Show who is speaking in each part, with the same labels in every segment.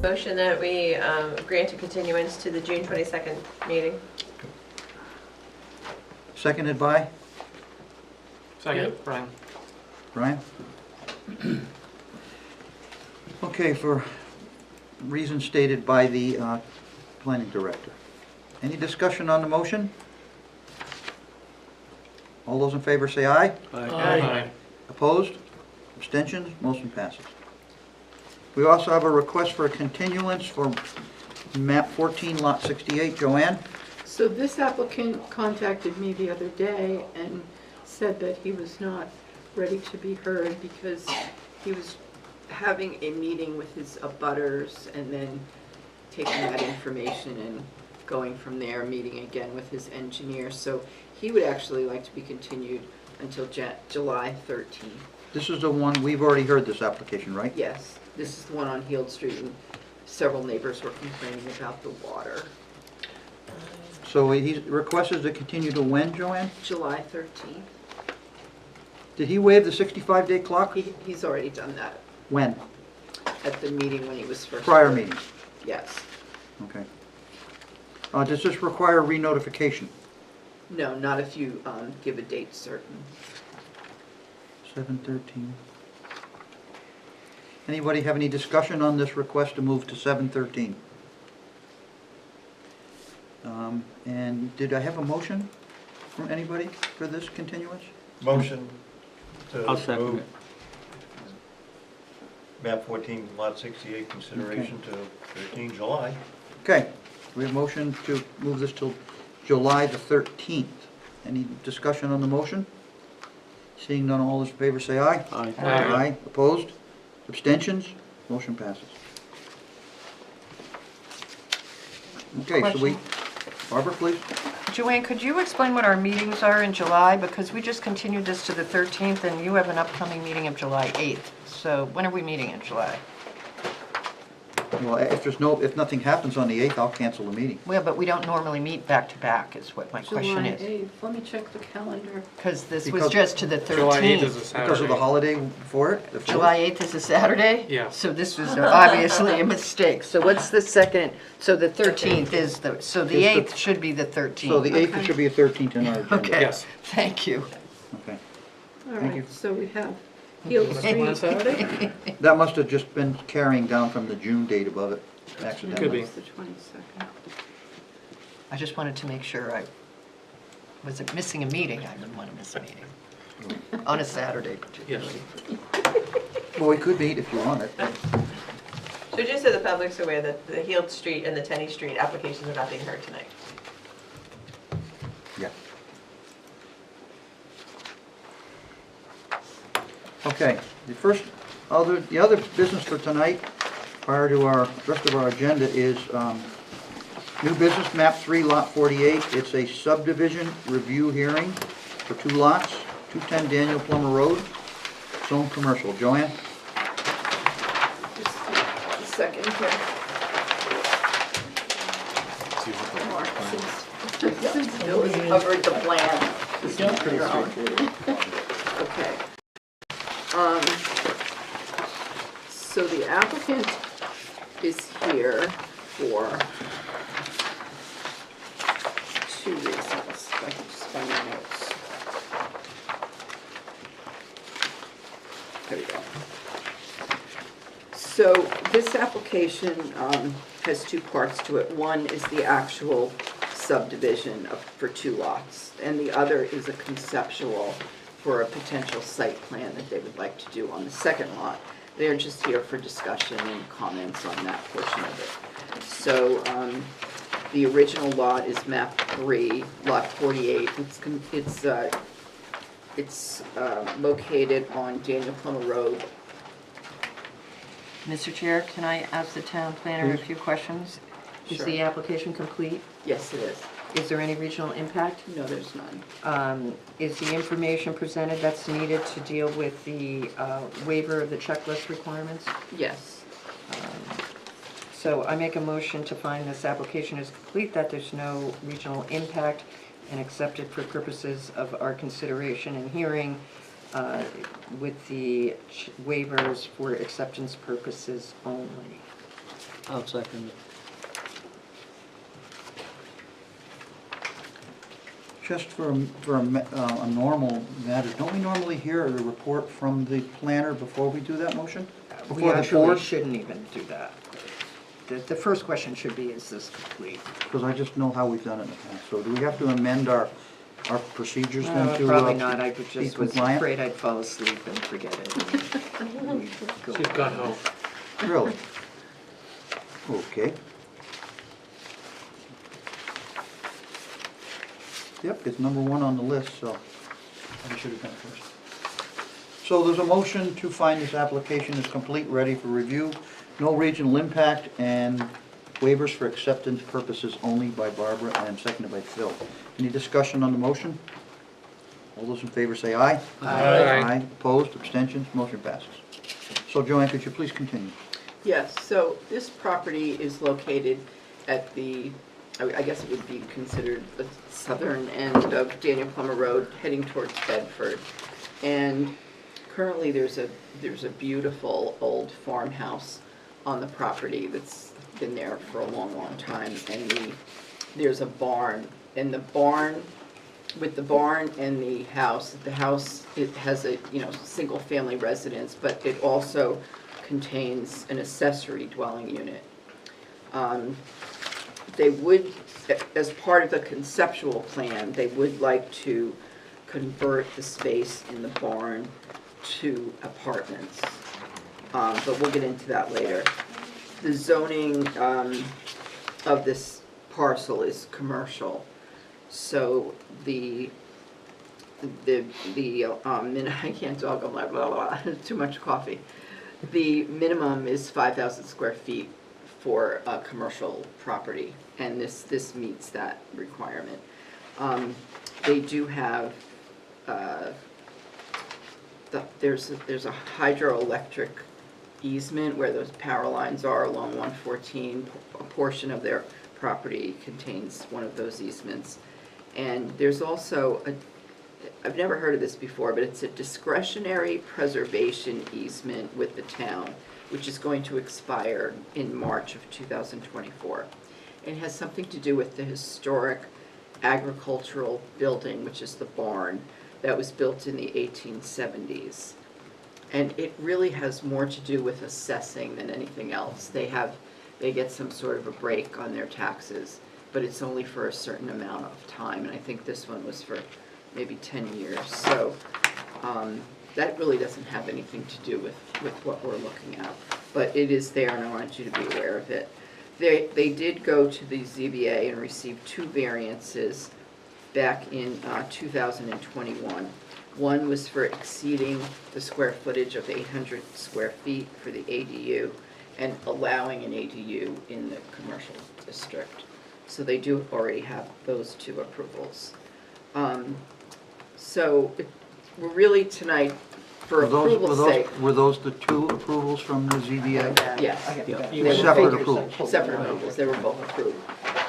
Speaker 1: Motion that we grant a continuance to the June 22nd meeting.
Speaker 2: Seconded by
Speaker 3: Second, Brian.
Speaker 2: Brian? Okay, for reasons stated by the planning director. Any discussion on the motion? All those in favor say aye.
Speaker 3: Aye.
Speaker 2: Opposed? Abstentions? Motion passes. We also have a request for a continuance for map 14, lot 68. Joanne?
Speaker 4: So this applicant contacted me the other day and said that he was not ready to be heard because he was having a meeting with his abutters and then taking that information and going from there, meeting again with his engineer. So he would actually like to be continued until July 13th.
Speaker 2: This is the one, we've already heard this application, right?
Speaker 4: Yes, this is the one on Heald Street, and several neighbors were complaining about the water.
Speaker 2: So he requested to continue to when, Joanne?
Speaker 4: July 13th.
Speaker 2: Did he waive the 65-day clock?
Speaker 4: He's already done that
Speaker 2: When?
Speaker 4: at the meeting when he was first.
Speaker 2: Prior
Speaker 4: here.
Speaker 2: meeting?
Speaker 4: Yes.
Speaker 2: Okay. Does this require re-notification?
Speaker 4: No, not if you give a date certain.
Speaker 2: 7/13. Anybody have any discussion on this request to move to 7/13? And did I have a motion from anybody for this continuance?
Speaker 5: Motion to
Speaker 3: I'll second
Speaker 5: move
Speaker 3: it.
Speaker 5: map 14, lot 68 consideration to 13 July.
Speaker 2: Okay, we have a motion to move this till July the 13th. Any discussion on the motion? Seeing none, all those in favor say aye.
Speaker 3: Aye.
Speaker 2: Aye. Opposed? Abstentions? Motion passes. Okay, so we, Barbara, please.
Speaker 6: Joanne, could you explain what our meetings are in July? Because we just continued this to the 13th, and you have an upcoming meeting of July 8th. So when are we meeting in July?
Speaker 2: Well, if nothing happens on the 8th, I'll cancel the meeting.
Speaker 6: Well, but we don't normally meet back-to-back, is what my question
Speaker 4: July
Speaker 6: is.
Speaker 4: 8th. Let me check the calendar.
Speaker 6: Because this was
Speaker 2: Because
Speaker 6: just to the 13th.
Speaker 3: July 8th is a Saturday.
Speaker 2: Because of the holiday for it? the 4th?
Speaker 6: July 8th is a Saturday?
Speaker 3: Yeah.
Speaker 6: So this was obviously a mistake. So what's the second, so the 13th is the, so the
Speaker 2: Is the-
Speaker 6: 8th should be the 13th.
Speaker 2: So the 8th,
Speaker 4: Okay.
Speaker 2: it should be a 13th in our agenda.
Speaker 6: Okay,
Speaker 3: Yes.
Speaker 6: thank you.
Speaker 2: Okay.
Speaker 4: All
Speaker 2: Thank you.
Speaker 4: right, so we have Heald Street.
Speaker 3: Saturday?
Speaker 2: That must have just been carrying down from the June date above it
Speaker 3: Could
Speaker 2: accidentally.
Speaker 3: be.
Speaker 4: It's the 22nd.
Speaker 6: I just wanted to make sure I wasn't missing a meeting. I didn't want to miss a meeting. On a Saturday
Speaker 3: Yes.
Speaker 6: particularly.
Speaker 2: Well, we could meet if you want it.
Speaker 1: So just so the public's aware that the Heald Street and the Tenney Street applications are not being heard tonight.
Speaker 2: Yeah. Okay, the other business for tonight, prior to our, rest of our agenda is, new business map 3 lot 48. It's a subdivision review hearing for 2 lots, 210 Daniel Plummer Road, zone commercial. Joanne?
Speaker 4: Just a second here. Mark, since Bill has covered the plan. this is
Speaker 2: Pretty
Speaker 4: your own.
Speaker 2: straightforward.
Speaker 4: Okay. So the applicant is here for 2 reasons. If I can just find my notes. There we go. So this application has 2 parts to it. One is the actual subdivision for 2 lots, and the other is a conceptual for a potential site plan that they would like to do on the second lot. They're just here for discussion and comments on that portion of it. So the original lot is map 3, lot 48. It's located on Daniel Plummer Road.
Speaker 6: Mr. Chair, can I ask the town planner a few questions? Is
Speaker 4: Sure.
Speaker 6: the application complete?
Speaker 4: Yes, it is.
Speaker 6: Is there any regional impact?
Speaker 4: No, there's none.
Speaker 6: Is the information presented that's needed to deal with the waiver of the checklist requirements?
Speaker 4: Yes.
Speaker 6: So I make a motion to find this application is complete, that there's no regional impact, and accepted for purposes of our consideration and hearing with the waivers for acceptance purposes only.
Speaker 7: I'll second it.
Speaker 2: Just for a normal matter, don't we normally hear a report from the planner before we do that motion?
Speaker 6: We
Speaker 2: Before the
Speaker 6: actually
Speaker 2: board?
Speaker 6: shouldn't even do that. The first question should be, is this complete?
Speaker 2: Because I just know how we've done it in the past. So do we have to amend our procedures then to
Speaker 6: Probably not, I
Speaker 2: be
Speaker 6: just was
Speaker 2: compliant?
Speaker 6: afraid I'd fall asleep and forget it. We'd go
Speaker 3: She's got hope.
Speaker 2: Really? Okay. Yep, it's number one on the list, so I should have done it first. So there's a motion to find this application is complete, ready for review, no regional impact, and waivers for acceptance purposes only by Barbara and seconded by Phil. Any discussion on the motion? All those in favor say aye.
Speaker 3: Aye.
Speaker 2: Opposed, abstentions, motion passes. So Joanne, could you please continue?
Speaker 4: Yes, so this property is located at the, I guess it would be considered the southern end of Daniel Plummer Road, heading towards Bedford. And currently, there's a beautiful old farmhouse on the property that's been there for a long, long time. And there's a barn, and the barn, with the barn and the house, it has a, single-family residence, but it also contains an accessory dwelling unit. They would, as part of the conceptual plan, they would like to convert the space in the barn to apartments. But we'll get into that later. The zoning of this parcel is commercial. So I can't talk, blah, blah, blah, too much coffee. The minimum is 5,000 square feet for a commercial property, and this meets that requirement. They do have, there's a hydroelectric easement where those power lines are along 114. A portion of their property contains one of those easements. And there's also I've never heard of this before, but it's a discretionary preservation easement with the town, which is going to expire in March of 2024. And it has something to do with the historic agricultural building, which is the barn, that was built in the 1870s. And it really has more to do with assessing than anything else. They get some sort of a break on their taxes, but it's only for a certain amount of time, and I think this one was for maybe 10 years. So that really doesn't have anything to do with what we're looking at, but it is there, and I wanted you to be aware of it. They did go to the ZBA and receive 2 variances back in 2021. One was for exceeding the square footage of 800 square feet for the ADU and allowing an ADU in the commercial district. So they do already have those 2 approvals. So we're really tonight, for approval's sake.
Speaker 2: Were those the 2 approvals from the ZBA?
Speaker 4: Yes.
Speaker 6: You
Speaker 4: They were
Speaker 2: Separate
Speaker 4: figures.
Speaker 2: approvals.
Speaker 4: Separate approvals, they were both approved.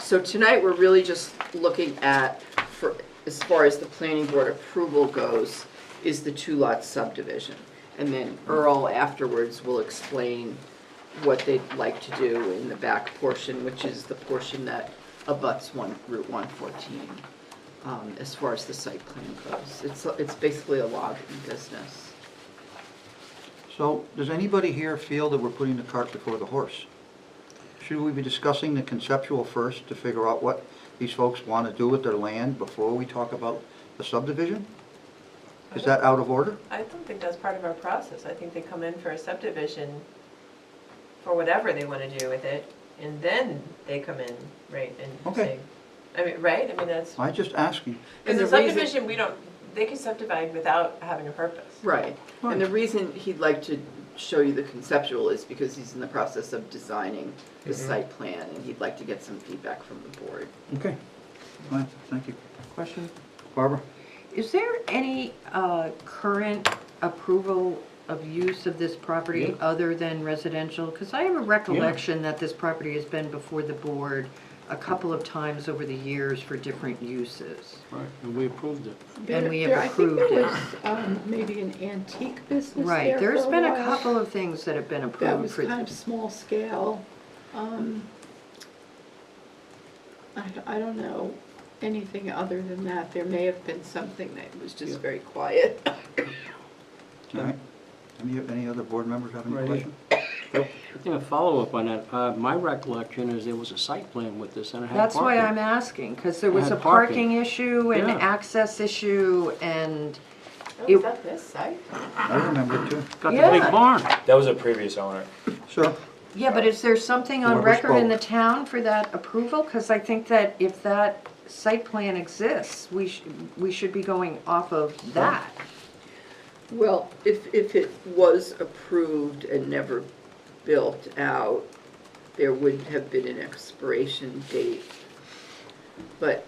Speaker 4: So tonight, we're really just looking at, as far as the planning board approval goes, is the 2-lot subdivision. And then Earl afterwards will explain what they'd like to do in the back portion, which is the portion that abuts Route 114, as far as the site plan goes. It's basically a logging business.
Speaker 2: So, does anybody here feel that we're putting the cart before the horse? Should we be discussing the conceptual first to figure out what these folks want to do with their land before we talk about the subdivision? Is that out of order?
Speaker 1: I don't think that's part of our process. I think they come in for a subdivision for whatever they want to do with it, and then they come in, right, and
Speaker 2: Okay.
Speaker 1: say, I mean, right? I mean, that's,
Speaker 2: I'm just asking.
Speaker 1: because
Speaker 4: And
Speaker 1: the
Speaker 4: the reason-
Speaker 1: subdivision, they can subdivide without having a purpose.
Speaker 4: Right,
Speaker 2: Right.
Speaker 4: and the reason he'd like to show you the conceptual is because he's in the process of designing the site plan, and he'd like to get some feedback from the board.
Speaker 2: Okay. Fine, thank you.
Speaker 6: Question?
Speaker 2: Barbara?
Speaker 6: Is there any current approval of use of this property other than residential? Because I have a recollection that this property has been before the board a couple of times over the years for different uses.
Speaker 7: Right, and we approved it.
Speaker 6: And we have approved it.
Speaker 8: I think there was maybe an antique business
Speaker 6: Right,
Speaker 8: there
Speaker 6: there's
Speaker 8: for
Speaker 6: been a
Speaker 8: while.
Speaker 6: couple of things that have been
Speaker 8: That
Speaker 6: approved
Speaker 8: was
Speaker 6: for,
Speaker 8: kind of small scale.
Speaker 4: I don't know anything other than that. There may have been something that was just very quiet.
Speaker 2: All right. Any other board members have any
Speaker 7: Right.
Speaker 2: questions?
Speaker 7: Yeah, follow-up on that. My recollection is there was a site plan with this and it had
Speaker 6: That's why
Speaker 7: parking.
Speaker 6: I'm asking, because there was
Speaker 7: Had
Speaker 6: a
Speaker 7: parking.
Speaker 6: parking issue and
Speaker 7: Yeah.
Speaker 6: access issue and,
Speaker 1: Oh,
Speaker 6: It-
Speaker 1: is that this site?
Speaker 2: I remember it too.
Speaker 7: Got the
Speaker 6: Yeah.
Speaker 7: big barn.
Speaker 8: That was a previous owner.
Speaker 2: Sir?
Speaker 6: yeah, but is there something on
Speaker 2: Whoever
Speaker 6: record in
Speaker 2: spoke.
Speaker 6: the town for that approval? Because I think that if that site plan exists, we should be going off of that.
Speaker 4: Well, if it was approved and never built out, there would have been an expiration date. But,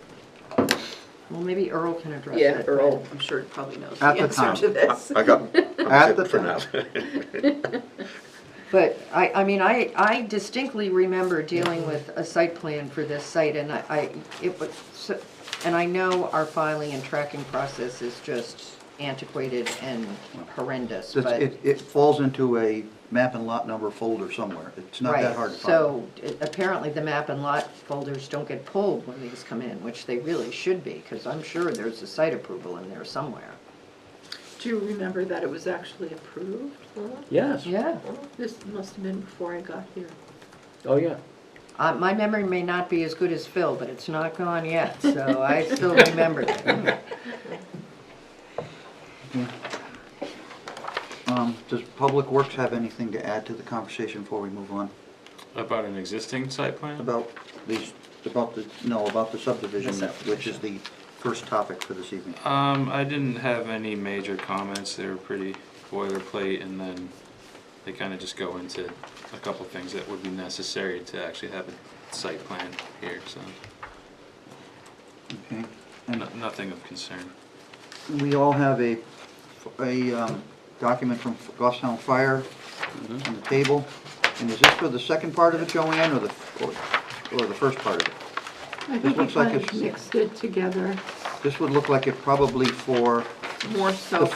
Speaker 6: Well, maybe Earl can address
Speaker 4: yeah,
Speaker 6: it.
Speaker 4: Earl, I'm sure probably knows the
Speaker 2: At the
Speaker 4: answer
Speaker 2: time.
Speaker 4: to this.
Speaker 9: I got,
Speaker 2: At the
Speaker 9: for
Speaker 2: time.
Speaker 9: now.
Speaker 6: But I mean, I distinctly remember dealing with a site plan for this site and it was, and I know our filing and tracking process is just antiquated and horrendous, but.
Speaker 2: It falls into a map and lot number folder somewhere. It's not that hard to find.
Speaker 6: So apparently the map and lot folders don't get pulled when these come in, which they really should be, because I'm sure there's a site approval in there somewhere.
Speaker 4: Do you remember that it was actually approved?
Speaker 7: Yes.
Speaker 6: Yeah.
Speaker 4: This must have been before I got here.
Speaker 7: Oh, yeah.
Speaker 6: My memory may not be as good as Phil, but it's not gone yet, so I still remember it.
Speaker 2: Does Public Works have anything to add to the conversation before we move on?
Speaker 3: About an existing site plan?
Speaker 2: About the subdivision, which is the first topic for this evening.
Speaker 3: I didn't have any major comments. They were pretty boilerplate, and then they kind of just go into a couple things that would be necessary to actually have a site plan here, so
Speaker 2: Okay. And
Speaker 3: nothing of concern.
Speaker 2: we all have a document from Goffstown Fire on the table. And is this for the second part of it, Joanne, or the first part of it?
Speaker 4: I
Speaker 2: This
Speaker 4: think
Speaker 2: looks
Speaker 4: we
Speaker 2: like
Speaker 4: kind of
Speaker 2: it's-
Speaker 4: mixed it together,
Speaker 2: This would look like it probably for,
Speaker 4: more so.
Speaker 2: the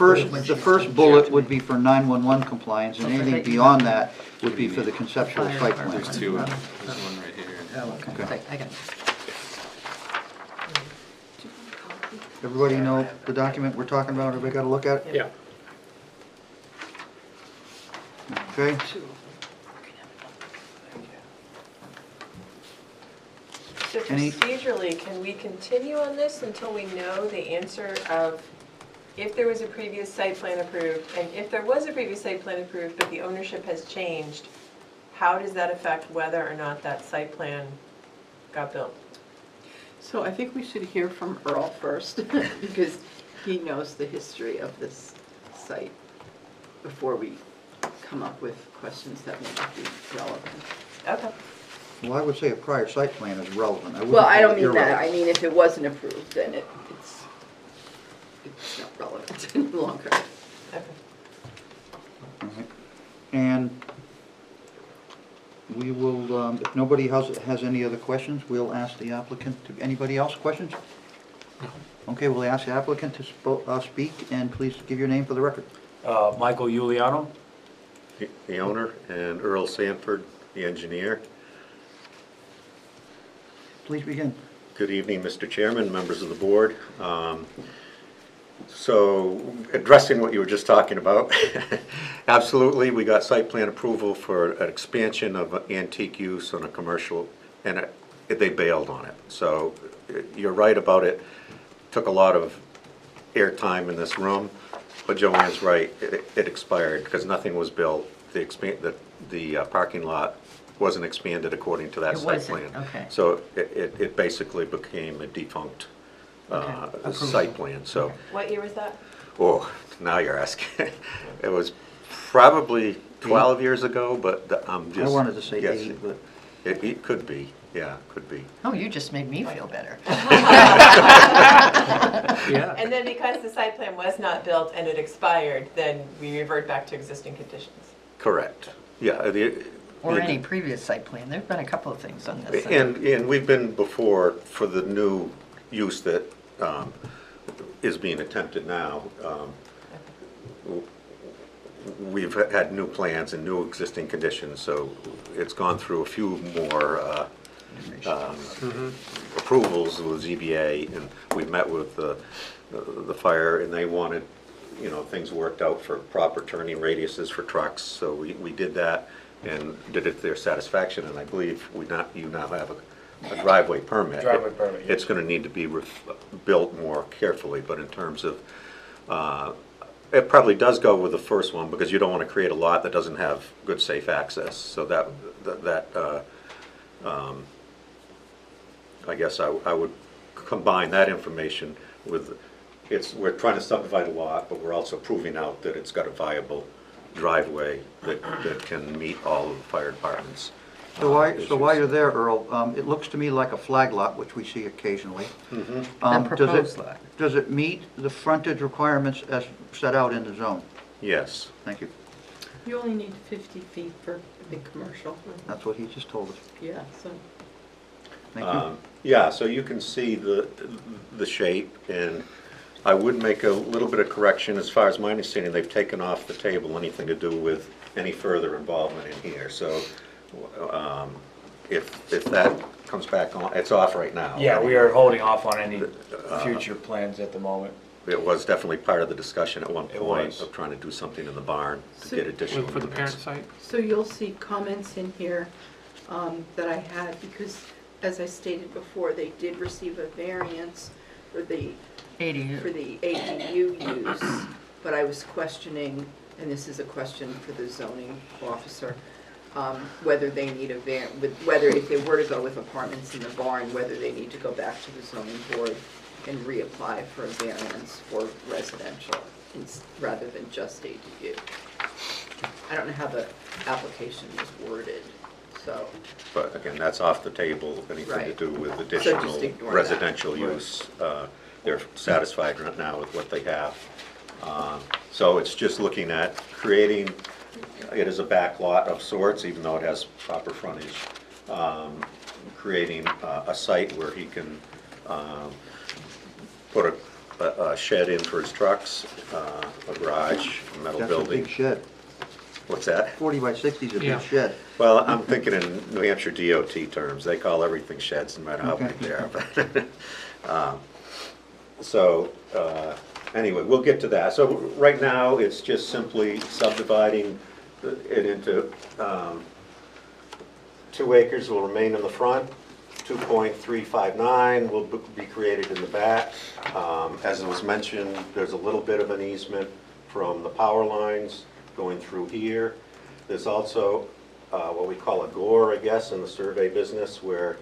Speaker 2: first bullet would be for 911 compliance, and anything beyond that would be for the conceptual site plan.
Speaker 3: There's two. There's one right here.
Speaker 6: Oh,
Speaker 2: Okay.
Speaker 6: I got it.
Speaker 2: Everybody know the document we're talking about? Everybody got to look at it?
Speaker 7: Yeah.
Speaker 2: Okay.
Speaker 1: So
Speaker 2: Any-
Speaker 1: procedurally, can we continue on this until we know the answer of if there was a previous site plan approved, and if there was a previous site plan approved, but the ownership has changed, how does that affect whether or not that site plan got built?
Speaker 4: So I think we should hear from Earl first, because he knows the history of this site before we come up with questions that may not be relevant.
Speaker 1: Okay.
Speaker 2: Well, I would say a prior site plan is relevant. wouldn't
Speaker 4: Well, I
Speaker 2: call
Speaker 4: don't
Speaker 2: it
Speaker 4: mean that,
Speaker 2: irrelevant.
Speaker 4: I mean if it wasn't approved, then it's not relevant any longer.
Speaker 1: Okay.
Speaker 2: All right. And we will, if nobody has any other questions, we'll ask the applicant, anybody else questions? Okay, we'll ask the applicant to speak, and please give your name for the record.
Speaker 8: Michael Giuliano.
Speaker 9: The owner, and Earl Sanford, the engineer.
Speaker 2: Please begin.
Speaker 9: Good evening, Mr. Chairman, members of the board. So, addressing what you were just talking about, absolutely, we got site plan approval for an expansion of antique use on a commercial, and they bailed on it. So, you're right about it, took a lot of airtime in this room, but Joanne's right, it expired, because nothing was built. The parking lot wasn't expanded according to that
Speaker 6: It
Speaker 9: site
Speaker 6: wasn't,
Speaker 9: plan.
Speaker 6: okay.
Speaker 9: So, it basically became a defunct site plan, so.
Speaker 1: What year was that?
Speaker 9: Oh, now you're asking. It was probably 12 years ago, but I'm just.
Speaker 2: I wanted to say
Speaker 9: guessing.
Speaker 2: 8, but
Speaker 9: It could be, yeah, could be.
Speaker 6: Oh, you just made me feel better.
Speaker 7: Yeah.
Speaker 1: And then because the site plan was not built and it expired, then we revert back to existing conditions.
Speaker 9: Correct, yeah.
Speaker 6: Or any previous site plan. There've been a couple of things on this.
Speaker 9: And we've been before for the new use that is being attempted now. we've had new plans and new existing conditions, so it's gone through a few more approvals with ZBA, and we met with the fire, and they wanted, you know, things worked out for proper turning radiuses for trucks, so we did that and did it to their satisfaction, and I believe you now have a driveway permit.
Speaker 8: Driveway permit, yes.
Speaker 9: It's gonna need to be built more carefully, but in terms of, it probably does go with the first one, because you don't wanna create a lot that doesn't have good, safe access, so I guess I would combine that information with, we're trying to subdivide a lot, but we're also proving out that it's got a viable driveway that can meet all of the fire departments.
Speaker 2: So while
Speaker 9: issues.
Speaker 2: you're there, Earl, it looks to me like a flag lot, which we see occasionally.
Speaker 9: Mhm.
Speaker 6: A proposed lot.
Speaker 2: Does it meet the frontage requirements as set out in the zone?
Speaker 9: Yes.
Speaker 2: Thank you.
Speaker 4: You only need 50 feet for a big commercial.
Speaker 2: That's what he just told us.
Speaker 4: Yeah, so.
Speaker 2: Thank you.
Speaker 9: Yeah, so you can see the shape, and I would make a little bit of correction. As far as my understanding, they've taken off the table anything to do with any further involvement in here, so if that comes back on, it's off right now.
Speaker 8: Yeah, we are holding off on any future plans at the moment.
Speaker 9: It was definitely part of the discussion at one
Speaker 8: It
Speaker 9: point
Speaker 8: was.
Speaker 9: of trying to do something in the barn to
Speaker 4: So-
Speaker 9: get additional
Speaker 10: For the
Speaker 9: units.
Speaker 10: parent site?
Speaker 4: So you'll see comments in here that I had, because as I stated before, they did receive a variance for the
Speaker 6: ADU.
Speaker 4: ADU use, but I was questioning, and this is a question for the zoning officer, whether they need whether if they were to go with apartments in the barn, whether they need to go back to the zoning board and reapply for a variance for residential rather than just ADU. I don't know how the application was worded, so.
Speaker 9: But again, that's off the table, anything to
Speaker 4: Right.
Speaker 9: do with
Speaker 4: just
Speaker 9: additional
Speaker 4: ignore that.
Speaker 9: residential use. They're satisfied right now with what they have. So it's just looking at creating it as a back lot of sorts, even though it has proper frontage. Creating a site where he can put a shed in for his trucks, a garage, a metal
Speaker 2: That's a
Speaker 9: building.
Speaker 2: big shed.
Speaker 9: What's that?
Speaker 2: 40 by 60 is a
Speaker 10: Yeah.
Speaker 2: big shed.
Speaker 9: Well, I'm thinking in New Hampshire DOT terms, they call everything sheds, no matter how big they are. So, anyway, we'll get to that. So right now, it's just simply subdividing it into 2 acres will remain in the front, 2.359 will be created in the back. As was mentioned, there's a little bit of an easement from the power lines going through here. There's also what we call a gore, I guess, in the survey business, where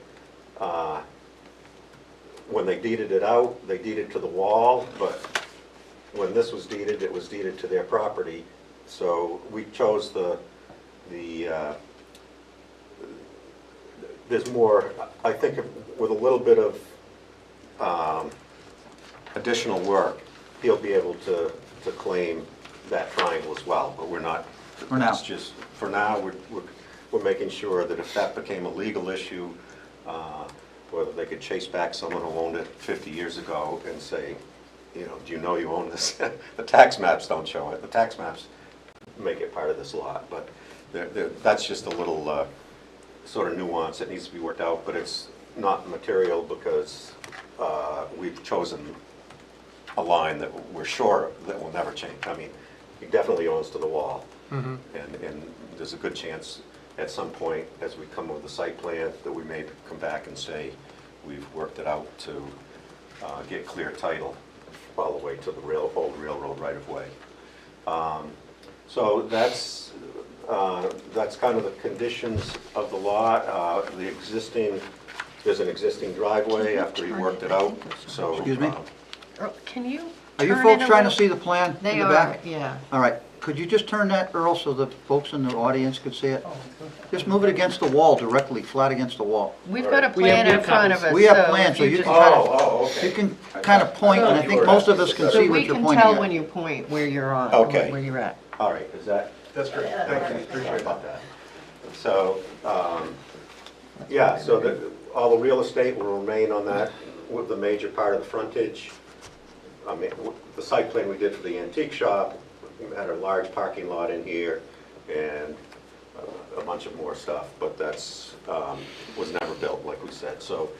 Speaker 9: when they deeded it out, they deeded to the wall, but when this was deeded, it was deeded to their property. So we chose there's more, I think with a little bit of additional work, he'll be able to claim that triangle as well, but we're not.
Speaker 2: For now.
Speaker 9: It's just, for now, we're making sure that if that became a legal issue, whether they could chase back someone who owned it 50 years ago and say, you know, do you know you own this? The tax maps don't show it. The tax maps make it part of this lot, but that's just a little sort of nuance that needs to be worked out, but it's not material because we've chosen a line that we're sure that will never change. I mean, he definitely owns to the wall, and there's a good chance at some point, as we come with the site plan, that we may come back and say, we've worked it out to get clear title all the way to the old railroad right-of-way. So that's kind of the conditions of the lot. There's an existing driveway after he worked it out, so.
Speaker 2: Excuse me?
Speaker 6: Can you?
Speaker 2: Are you
Speaker 6: turn
Speaker 2: folks
Speaker 6: it a
Speaker 2: trying to
Speaker 6: little-
Speaker 2: see the plan
Speaker 6: They
Speaker 2: in the
Speaker 6: are,
Speaker 2: back?
Speaker 6: yeah.
Speaker 2: All right, could you just turn that, Earl, so the folks in the audience could see it? Just move it against the wall directly, flat against the wall.
Speaker 6: We've got a
Speaker 10: We have-
Speaker 6: plan
Speaker 10: we
Speaker 6: in
Speaker 10: have
Speaker 6: front of
Speaker 10: copies.
Speaker 6: us.
Speaker 2: We have
Speaker 6: so
Speaker 2: plans,
Speaker 6: if
Speaker 2: so you
Speaker 6: just
Speaker 2: can
Speaker 6: kind
Speaker 2: kind
Speaker 6: of-
Speaker 2: of, you can kind of point, and I think most of us can
Speaker 6: So
Speaker 2: see what
Speaker 6: we
Speaker 2: you're
Speaker 6: can
Speaker 2: pointing
Speaker 6: tell when
Speaker 2: at.
Speaker 6: you point where you're on,
Speaker 9: Okay.
Speaker 6: where you're at.
Speaker 9: All right, is that?
Speaker 5: That's great, thank you, appreciate
Speaker 9: Sorry
Speaker 5: it.
Speaker 9: about that. So, yeah, so all the real estate will remain on that with the major part of the frontage. I mean, the site plan we did for the antique shop had a large parking lot in here and a bunch of more stuff, but that's, was never built, like we said. So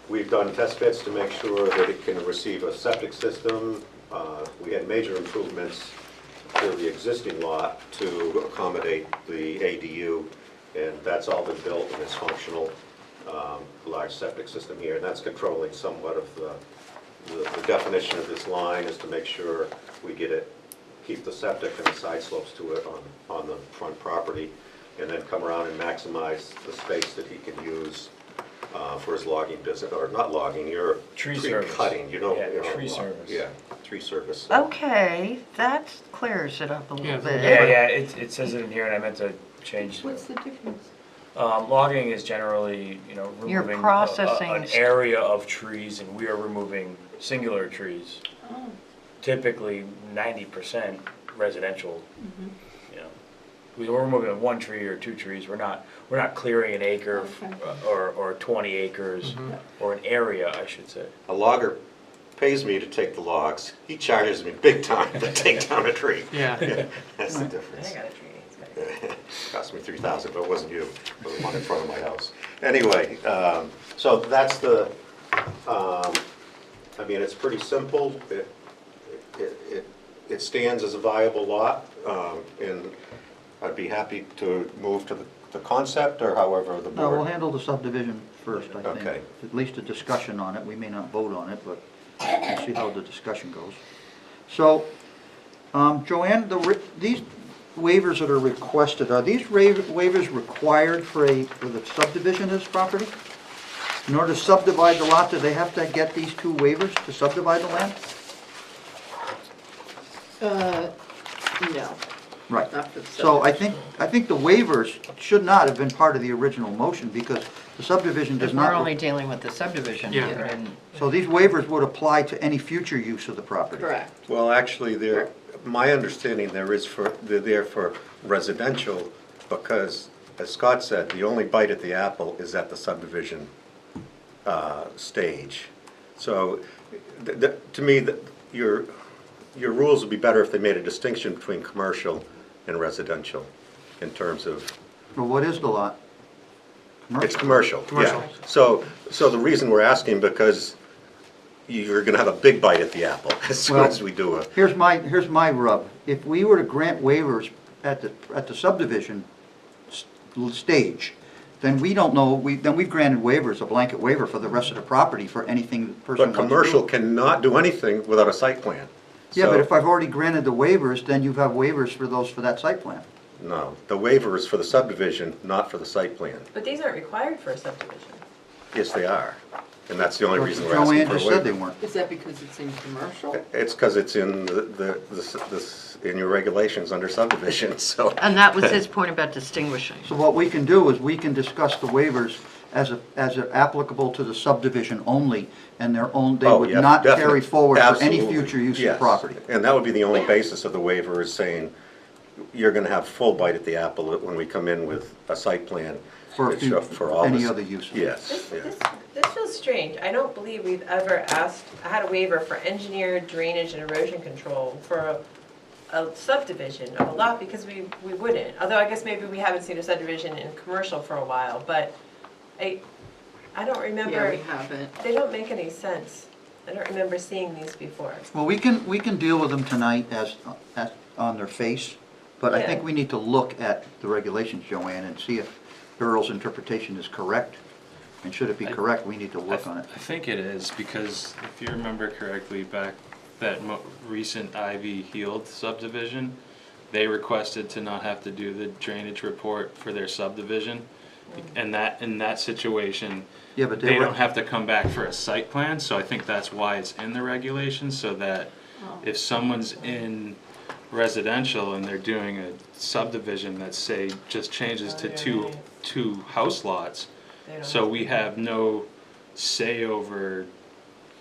Speaker 9: we've done test bits to make sure that it can receive a septic system. We had major improvements to the existing lot to accommodate the ADU, and that's all been built and is functional. Large septic system here, and that's controlling somewhat of the definition of this line, is to make sure we get it, keep the septic and the side slopes to it on the front property, and then come around and maximize the space that he can use for his logging business, or not logging, your
Speaker 8: Tree service.
Speaker 9: cutting, you know.
Speaker 8: Yeah,
Speaker 9: you know,
Speaker 8: tree service.
Speaker 9: Yeah, tree service.
Speaker 6: Okay, that clears it up a little bit.
Speaker 8: Yeah, it says it in here, and I meant to change.
Speaker 1: What's the difference?
Speaker 8: Logging is generally,
Speaker 6: You're
Speaker 8: removing
Speaker 6: processing
Speaker 8: an area of trees, and we are removing singular trees. Typically 90% residential. We're removing one tree or two trees. We're not clearing an acre or 20 acres or an area, I should say.
Speaker 9: A logger pays me to take the logs. He charges me big time to take down a tree.
Speaker 3: Yeah.
Speaker 9: That's the
Speaker 1: I
Speaker 9: difference.
Speaker 1: got a tree. It's got-
Speaker 9: Cost me $3,000, but it wasn't you, it was the one in front of my house. Anyway, so that's the, I mean, it's pretty simple. It stands as a viable lot, and I'd be happy to move to the concept, or however the
Speaker 2: No, we'll
Speaker 9: board.
Speaker 2: handle the subdivision first, I think.
Speaker 9: Okay.
Speaker 2: At least a discussion on it. We may not vote on it, but we'll see how the discussion goes. So, Joanne, these waivers that are requested, are these waivers required for the subdivision of this property? In order to subdivide the lot, do they have to get these two waivers to subdivide the land?
Speaker 4: No,
Speaker 2: Right.
Speaker 4: not for the
Speaker 2: So I
Speaker 4: subdivision.
Speaker 2: think the waivers should not have been part of the original motion, because the subdivision does
Speaker 6: Because we're
Speaker 2: not.
Speaker 6: only dealing with the subdivision.
Speaker 3: Yeah.
Speaker 6: we didn't-
Speaker 2: So these waivers would apply to any future use of the property?
Speaker 4: Correct.
Speaker 9: Well, actually, my understanding they're there for residential, because, as Scott said, the only bite at the apple is at the subdivision stage. So, to me, your rules would be better if they made a distinction between commercial and residential in terms of,
Speaker 2: Well, what is the lot?
Speaker 9: it's commercial, yeah. So the reason we're asking, because you're gonna have a big bite at the apple as soon as we do it.
Speaker 2: Here's my rub. If we were to grant waivers at the subdivision stage, then we don't know, then we've granted waivers, a blanket waiver for the rest of the property for anything the person
Speaker 9: But
Speaker 2: wants to do.
Speaker 9: commercial cannot do anything without a site plan.
Speaker 2: Yeah, but
Speaker 9: So-
Speaker 2: if I've already granted the waivers, then you have waivers for that site plan.
Speaker 9: No, the waiver is for the subdivision, not for the site plan.
Speaker 1: But these aren't required for a subdivision.
Speaker 9: Yes, they are, and that's the only reason we're asking
Speaker 2: Joanne
Speaker 9: for a
Speaker 2: just said they
Speaker 9: waiver.
Speaker 2: weren't.
Speaker 4: Is that because it's in commercial?
Speaker 9: It's because it's in in your regulations under subdivision, so.
Speaker 6: And that was his point about distinguishing.
Speaker 2: So what we can do is we can discuss the waivers as applicable to the subdivision only, and they
Speaker 9: Oh,
Speaker 2: would
Speaker 9: yeah,
Speaker 2: not carry
Speaker 9: definitely.
Speaker 2: forward for any
Speaker 9: Absolutely.
Speaker 2: future use of the
Speaker 9: Yes.
Speaker 2: property.
Speaker 9: And that would be the only basis of the waiver, is saying you're gonna have full bite at the apple when we come in with a site plan.
Speaker 2: For
Speaker 9: all
Speaker 2: any
Speaker 9: this-
Speaker 2: other uses.
Speaker 9: Yes, yeah.
Speaker 1: This feels strange. I don't believe we've ever had a waiver for engineered drainage and erosion control for a subdivision of a lot, because we wouldn't. Although I guess maybe we haven't seen a subdivision in commercial for a while, but I don't
Speaker 4: Yeah,
Speaker 1: remember,
Speaker 4: we haven't.
Speaker 1: they don't make any sense. I don't remember seeing these before.
Speaker 2: Well, we can deal with them tonight as on their face, but I think
Speaker 1: Yeah.
Speaker 2: we need to look at the regulations, Joanne, and see if Earl's interpretation is correct. And should it be correct, we need to work on it.
Speaker 3: I think it is, because if you remember correctly, back that recent Ivy Heald subdivision, they requested to not have to do the drainage report for their subdivision. And in that situation,
Speaker 2: Yeah, but
Speaker 3: they
Speaker 2: they were,
Speaker 3: don't have to come back for a site plan, so I think that's why it's in the regulations, so that if someone's in residential and they're doing a subdivision that, say, just changes to two house lots,
Speaker 1: They don't
Speaker 3: so
Speaker 1: have
Speaker 3: we have no say over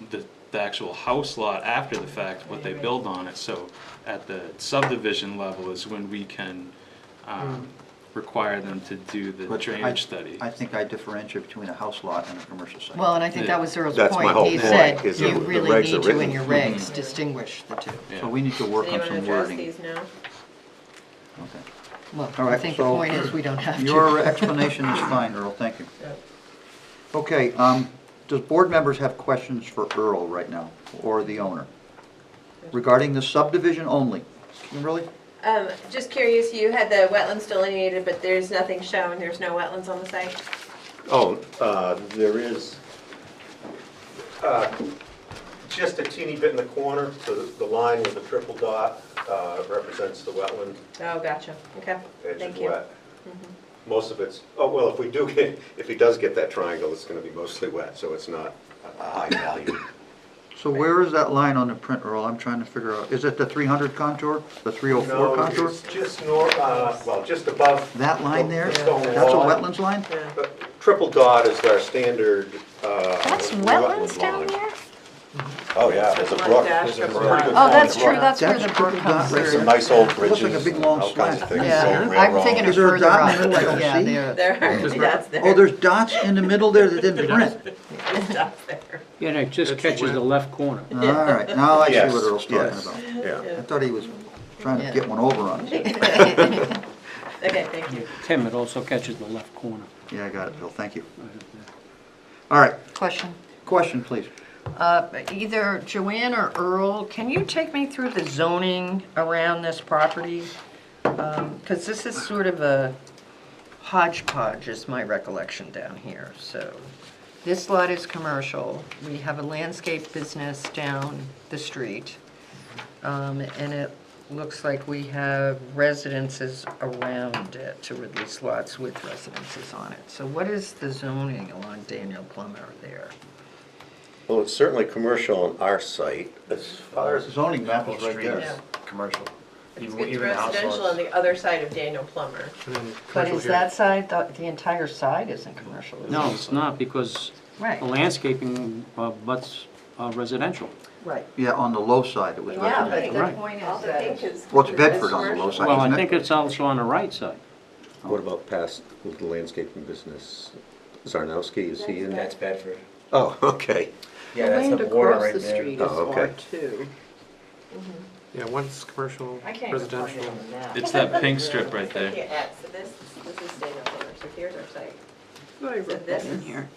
Speaker 3: the actual house lot after the fact, what they build on it. So at the subdivision level is when we can require them to do the
Speaker 2: But
Speaker 3: drainage study.
Speaker 2: I think I differentiate between a house lot and a commercial site.
Speaker 6: Well, and I think that was Earl's
Speaker 9: That's my
Speaker 6: point.
Speaker 9: whole
Speaker 6: He
Speaker 9: point,
Speaker 6: said
Speaker 9: is
Speaker 6: you
Speaker 9: the
Speaker 6: really
Speaker 9: regs
Speaker 6: need
Speaker 9: are
Speaker 6: to in
Speaker 9: written.
Speaker 6: your regs distinguish the two.
Speaker 3: Yeah.
Speaker 2: So we need to work
Speaker 1: Do you
Speaker 2: on
Speaker 1: want to
Speaker 2: some
Speaker 1: address
Speaker 2: wording.
Speaker 1: these now?
Speaker 2: Okay.
Speaker 6: Well,
Speaker 2: All
Speaker 6: I
Speaker 2: right,
Speaker 6: think the
Speaker 2: so
Speaker 6: point is we don't have to.
Speaker 2: Your explanation is fine, Earl, thank you.
Speaker 1: Yep.
Speaker 2: Okay, does board members have questions for Earl right now, or the owner? Regarding the subdivision only? Kimberly?
Speaker 1: Just curious, you had the wetlands delineated, but there's nothing shown, there's no wetlands on the site?
Speaker 9: Oh, there is just a teeny bit in the corner, so the line with the triple dot represents the wetland.
Speaker 1: Oh, gotcha, okay,
Speaker 9: Edge
Speaker 1: thank
Speaker 9: is
Speaker 1: you.
Speaker 9: wet. Most of it's, oh, well, if he does get that triangle, it's gonna be mostly wet, so it's not a high value.
Speaker 2: So where is that line on the print, Earl? I'm trying to figure out, is it the 300 contour, the 304
Speaker 9: No,
Speaker 2: contour?
Speaker 9: it's just north, well, just above.
Speaker 2: That line there?
Speaker 9: the stone
Speaker 2: That's a
Speaker 9: wall.
Speaker 2: wetlands line?
Speaker 1: Yeah.
Speaker 9: Triple dot is our standard.
Speaker 6: That's
Speaker 9: wetland
Speaker 6: wetlands down
Speaker 9: line.
Speaker 6: there?
Speaker 9: Oh, yeah, there's a
Speaker 1: One
Speaker 9: brook.
Speaker 1: dash
Speaker 9: There's a
Speaker 1: triple
Speaker 9: pretty
Speaker 1: dot.
Speaker 9: good
Speaker 6: Oh, that's
Speaker 9: flowing
Speaker 6: true,
Speaker 9: brook.
Speaker 6: that's where
Speaker 2: That's
Speaker 6: the brook
Speaker 2: triple dot
Speaker 6: comes
Speaker 2: right
Speaker 6: through.
Speaker 9: Some nice old
Speaker 2: It looks like
Speaker 9: bridges.
Speaker 2: a big long
Speaker 9: all kinds of
Speaker 2: slat.
Speaker 9: things,
Speaker 6: Yeah,
Speaker 9: old
Speaker 6: I'm
Speaker 9: railroad.
Speaker 6: thinking of
Speaker 2: Is there a
Speaker 6: further
Speaker 2: dot in
Speaker 6: up.
Speaker 2: the middle I don't
Speaker 6: Yeah,
Speaker 2: see?
Speaker 6: there.
Speaker 1: There, that's there.
Speaker 2: Oh, there's dots in the middle there that didn't print?
Speaker 1: There's dots there.
Speaker 7: Yeah, and it just catches the left corner.
Speaker 2: All right, now I see
Speaker 9: Yes,
Speaker 2: what Earl's talking
Speaker 9: yes,
Speaker 2: about.
Speaker 9: Yeah.
Speaker 2: I thought he was trying to
Speaker 6: Yeah.
Speaker 2: get one over on us.
Speaker 1: Okay, thank you.
Speaker 7: Tim, it also catches the left corner.
Speaker 2: Yeah, I got it, Bill, thank you. All right,
Speaker 6: Question.
Speaker 2: question, please.
Speaker 6: Either Joanne or Earl, can you take me through the zoning around this property? Because this is sort of a hodgepodge, is my recollection down here. So this lot is commercial. We have a landscape business down the street. And it looks like we have residences around it, to release lots with residences on it. So what is the zoning along Daniel Plummer there?
Speaker 9: Well, it's certainly commercial on our site. As far as,
Speaker 2: Zoning map is right
Speaker 8: Street
Speaker 2: there.
Speaker 8: is commercial.
Speaker 1: It's
Speaker 8: Even the house
Speaker 1: residential
Speaker 8: lots.
Speaker 1: on the other side of Daniel Plummer.
Speaker 6: But is that side, the entire side isn't commercial, is it?
Speaker 7: No, it's not, because
Speaker 6: Right,
Speaker 7: the landscaping butts residential.
Speaker 6: right.
Speaker 2: Yeah, on the low side it was
Speaker 6: Yeah, but
Speaker 2: residential.
Speaker 6: the
Speaker 7: Right.
Speaker 6: point
Speaker 1: All
Speaker 6: is
Speaker 1: the
Speaker 6: that
Speaker 1: pink is.
Speaker 2: Well, it's
Speaker 1: is
Speaker 2: Bedford on the low
Speaker 1: commercial.
Speaker 2: side,
Speaker 7: Well, I
Speaker 2: isn't
Speaker 7: think
Speaker 2: it?
Speaker 7: it's also on the right side.
Speaker 9: what about past with the landscaping business? Zarnowski, is he in?
Speaker 8: That's Bedford.
Speaker 9: Oh, okay.
Speaker 8: Yeah, that's the
Speaker 4: land
Speaker 8: border
Speaker 4: across
Speaker 8: right
Speaker 4: the
Speaker 8: there.
Speaker 4: street is
Speaker 9: Oh, okay.
Speaker 4: R2.
Speaker 10: Yeah, one's commercial,
Speaker 1: I can't even find
Speaker 10: residential.
Speaker 1: it on the map.
Speaker 3: It's that pink strip right
Speaker 1: It's like
Speaker 3: there.
Speaker 1: the X, so this is Daniel Plummer, so here's our site.
Speaker 4: I
Speaker 1: So
Speaker 4: wrote that
Speaker 1: this
Speaker 4: in
Speaker 1: is,
Speaker 4: here.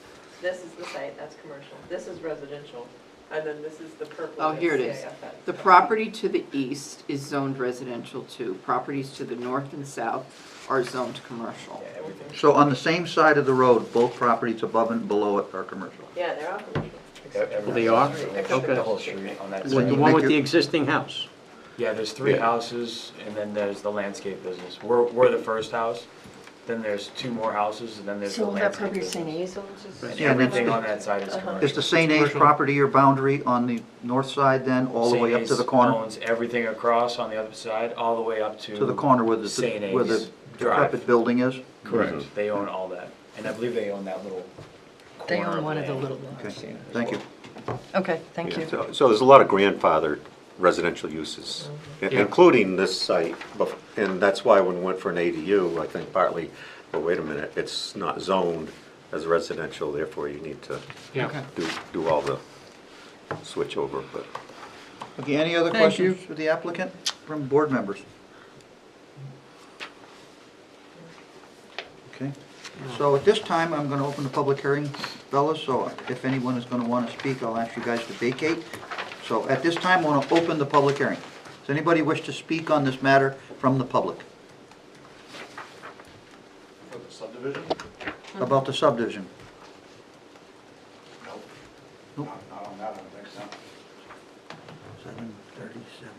Speaker 1: this is the site, that's commercial. This is residential, and then this is the purple.
Speaker 4: Oh,
Speaker 1: that's
Speaker 4: here it is.
Speaker 1: CIFS.
Speaker 4: The property to the east is zoned residential too. Properties to the north and south are zoned commercial.
Speaker 8: Yeah, everything.
Speaker 2: So on the same side of the road, both properties above and below it are commercial.
Speaker 1: Yeah, they're all commercial.
Speaker 8: Everything.
Speaker 7: They are?
Speaker 1: Except
Speaker 7: Okay.
Speaker 8: The whole street on that
Speaker 2: When
Speaker 7: The
Speaker 2: you
Speaker 8: side.
Speaker 7: one
Speaker 2: make
Speaker 7: with
Speaker 2: your-
Speaker 7: the existing house.
Speaker 8: Yeah, there's three
Speaker 9: Yeah.
Speaker 8: houses, and then there's the landscape business. We're the first house, then there's two more houses, and then there's the
Speaker 6: So that
Speaker 8: landscape
Speaker 6: property
Speaker 8: business.
Speaker 6: St. Azel's is.
Speaker 8: And
Speaker 2: Yeah, and
Speaker 8: everything
Speaker 2: it's-
Speaker 8: on that side is commercial.
Speaker 2: Is the St. A's
Speaker 10: Commercial.
Speaker 2: property your boundary on the north side then, all the way up to the corner?
Speaker 8: St. A's owns everything across on the other side, all the way up to.
Speaker 2: To the corner where
Speaker 8: St.
Speaker 2: the, where the
Speaker 8: A's Drive.
Speaker 2: decrepit building is?
Speaker 8: Correct. They own all that, and I believe they own that little
Speaker 6: They
Speaker 8: corner
Speaker 6: own one of the
Speaker 8: land.
Speaker 6: little ones.
Speaker 2: Okay, thank you.
Speaker 6: Okay, thank
Speaker 9: Yeah,
Speaker 6: you.
Speaker 9: So there's a lot of grandfathered residential uses,
Speaker 2: Mm-hmm.
Speaker 10: Yeah.
Speaker 9: including this site. And that's why when we went for an ADU, I think partly, well, wait a minute, it's not zoned as residential, therefore you need to
Speaker 10: Yeah.
Speaker 9: do all the switch over, but.
Speaker 2: Okay, any other
Speaker 6: Thank you.
Speaker 2: questions for the applicant from board members? Okay, so at this time, I'm gonna open the public hearing, fellas, so if anyone is gonna wanna speak, I'll ask you guys to vacate. So at this time, I wanna open the public hearing. Does anybody wish to speak on this matter from the public?
Speaker 5: For the subdivision?
Speaker 2: About the subdivision?
Speaker 5: Nope.
Speaker 2: Nope.
Speaker 5: Not on that, I don't think so.
Speaker 2: 7:37.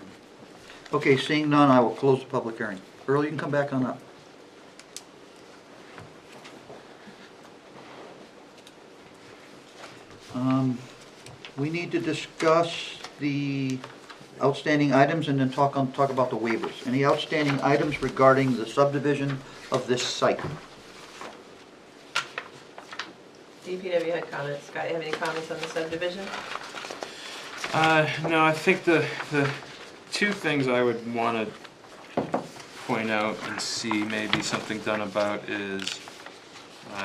Speaker 2: Okay, seeing none, I will close the public hearing. Earl, you can come back on up. We need to discuss the outstanding items and then talk about the waivers. Any outstanding items regarding the subdivision of this site?
Speaker 1: DPW had comments. Scott, you have any comments on the subdivision?
Speaker 3: No, I think the two things I would want to point out and see maybe something done about is,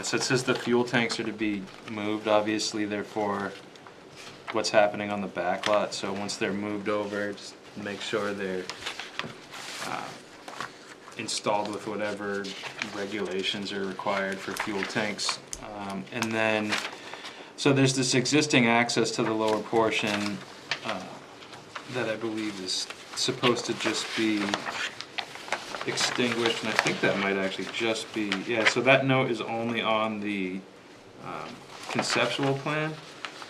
Speaker 3: so it says the fuel tanks are to be moved, obviously, therefore, what's happening on the back lot, so once they're moved over, just make sure they're installed with whatever regulations are required for fuel tanks. And then, so there's this existing access to the lower portion that I believe is supposed to just be extinguished, and I think that might actually just be, yeah, so that note is only on the conceptual plan.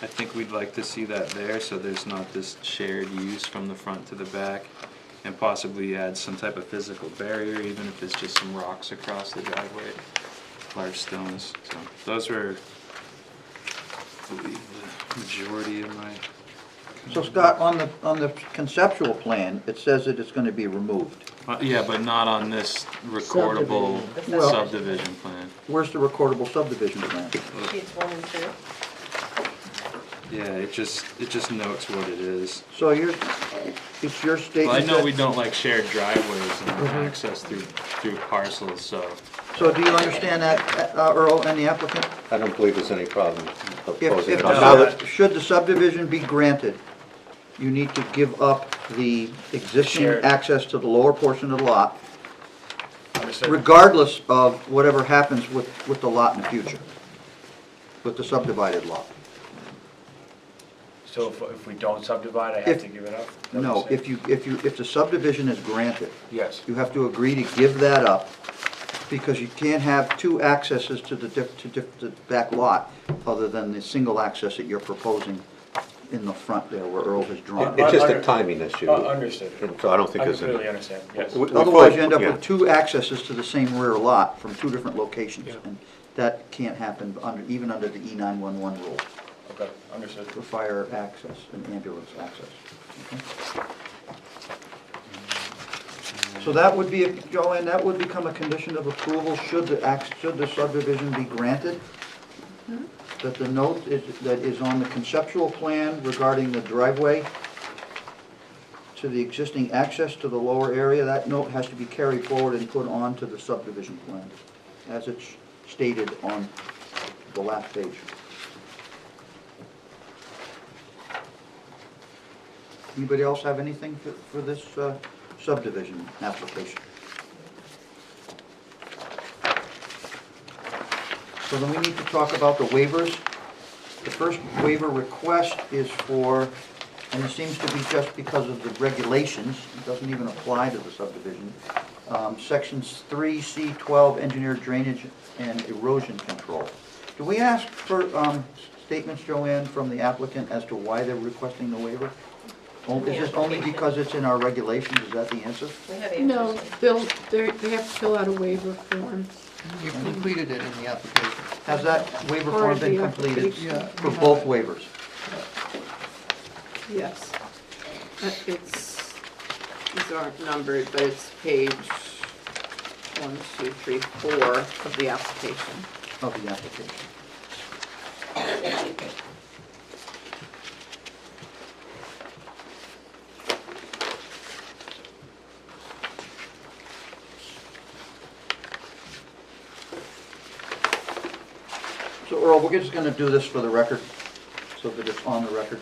Speaker 3: I think we'd like to see that there, so there's not this shared use from the front to the back, and possibly add some type of physical barrier, even if it's just some rocks across the driveway, large stones. So those are, I believe, the majority of my.
Speaker 2: So Scott, on the conceptual plan, it says that it's gonna be removed.
Speaker 3: Yeah, but not on this recordable
Speaker 2: Well-
Speaker 3: subdivision plan.
Speaker 2: Where's the recordable subdivision plan?
Speaker 1: Sheets 1 and 2.
Speaker 3: Yeah, it just notes what it is.
Speaker 2: So it's your statement
Speaker 3: Well, I know
Speaker 2: that-
Speaker 3: we don't like shared driveways and access through parcels, so.
Speaker 2: So do you understand that, Earl, and the applicant?
Speaker 9: I don't believe there's any problem opposing
Speaker 2: If
Speaker 9: it. Now that-
Speaker 2: should the subdivision be granted, you need to give up the existing
Speaker 8: Shared.
Speaker 2: access to the lower portion of the lot,
Speaker 8: Understood?
Speaker 2: regardless of whatever happens with the lot in the future, with the subdivided lot.
Speaker 8: So if we don't subdivide, I have
Speaker 2: If-
Speaker 8: to give it up? Is that
Speaker 2: No,
Speaker 8: what you're saying?
Speaker 2: if the subdivision is granted,
Speaker 8: Yes.
Speaker 2: you have to agree to give that up, because you can't have two accesses to the back lot, other than the single access that you're proposing in the front there, where Earl has drawn.
Speaker 9: It's just a timing issue.
Speaker 8: Understood.
Speaker 9: And so I don't think
Speaker 8: I
Speaker 9: there's
Speaker 8: completely
Speaker 9: any.
Speaker 8: understand, yes.
Speaker 2: Otherwise, you end up
Speaker 9: Yeah.
Speaker 2: with two accesses to the same rear lot from two different locations,
Speaker 10: Yeah.
Speaker 2: and that can't happen even under the E911 rule
Speaker 8: Okay, understood.
Speaker 2: for fire access and ambulance access. Okay? So that would be, Joanne, that would become a condition of approval should the subdivision be granted? That the note that is on the conceptual plan regarding the driveway to the existing access to the lower area, that note has to be carried forward and put onto the subdivision plan, as it's stated on the last page. Anybody else have anything for this subdivision application? So then we need to talk about the waivers. The first waiver request is for, and it seems to be just because of the regulations, it doesn't even apply to the subdivision, sections 3C12, engineered drainage and erosion control. Do we ask for statements, Joanne, from the applicant as to why they're requesting the waiver? Is this only because it's in our regulations, is that the answer?
Speaker 1: We have
Speaker 11: No,
Speaker 1: answers.
Speaker 11: they have to fill out a waiver form.
Speaker 10: You completed it in the application.
Speaker 2: Has that waiver
Speaker 11: Part
Speaker 2: form
Speaker 11: of
Speaker 2: been
Speaker 11: the
Speaker 2: completed
Speaker 11: application.
Speaker 2: for both waivers?
Speaker 11: Yes. These aren't numbered, but it's page 1, 2, 3, 4 of the application.
Speaker 2: Of the application. So Earl, we're just gonna do this for the record, so that it's on the record.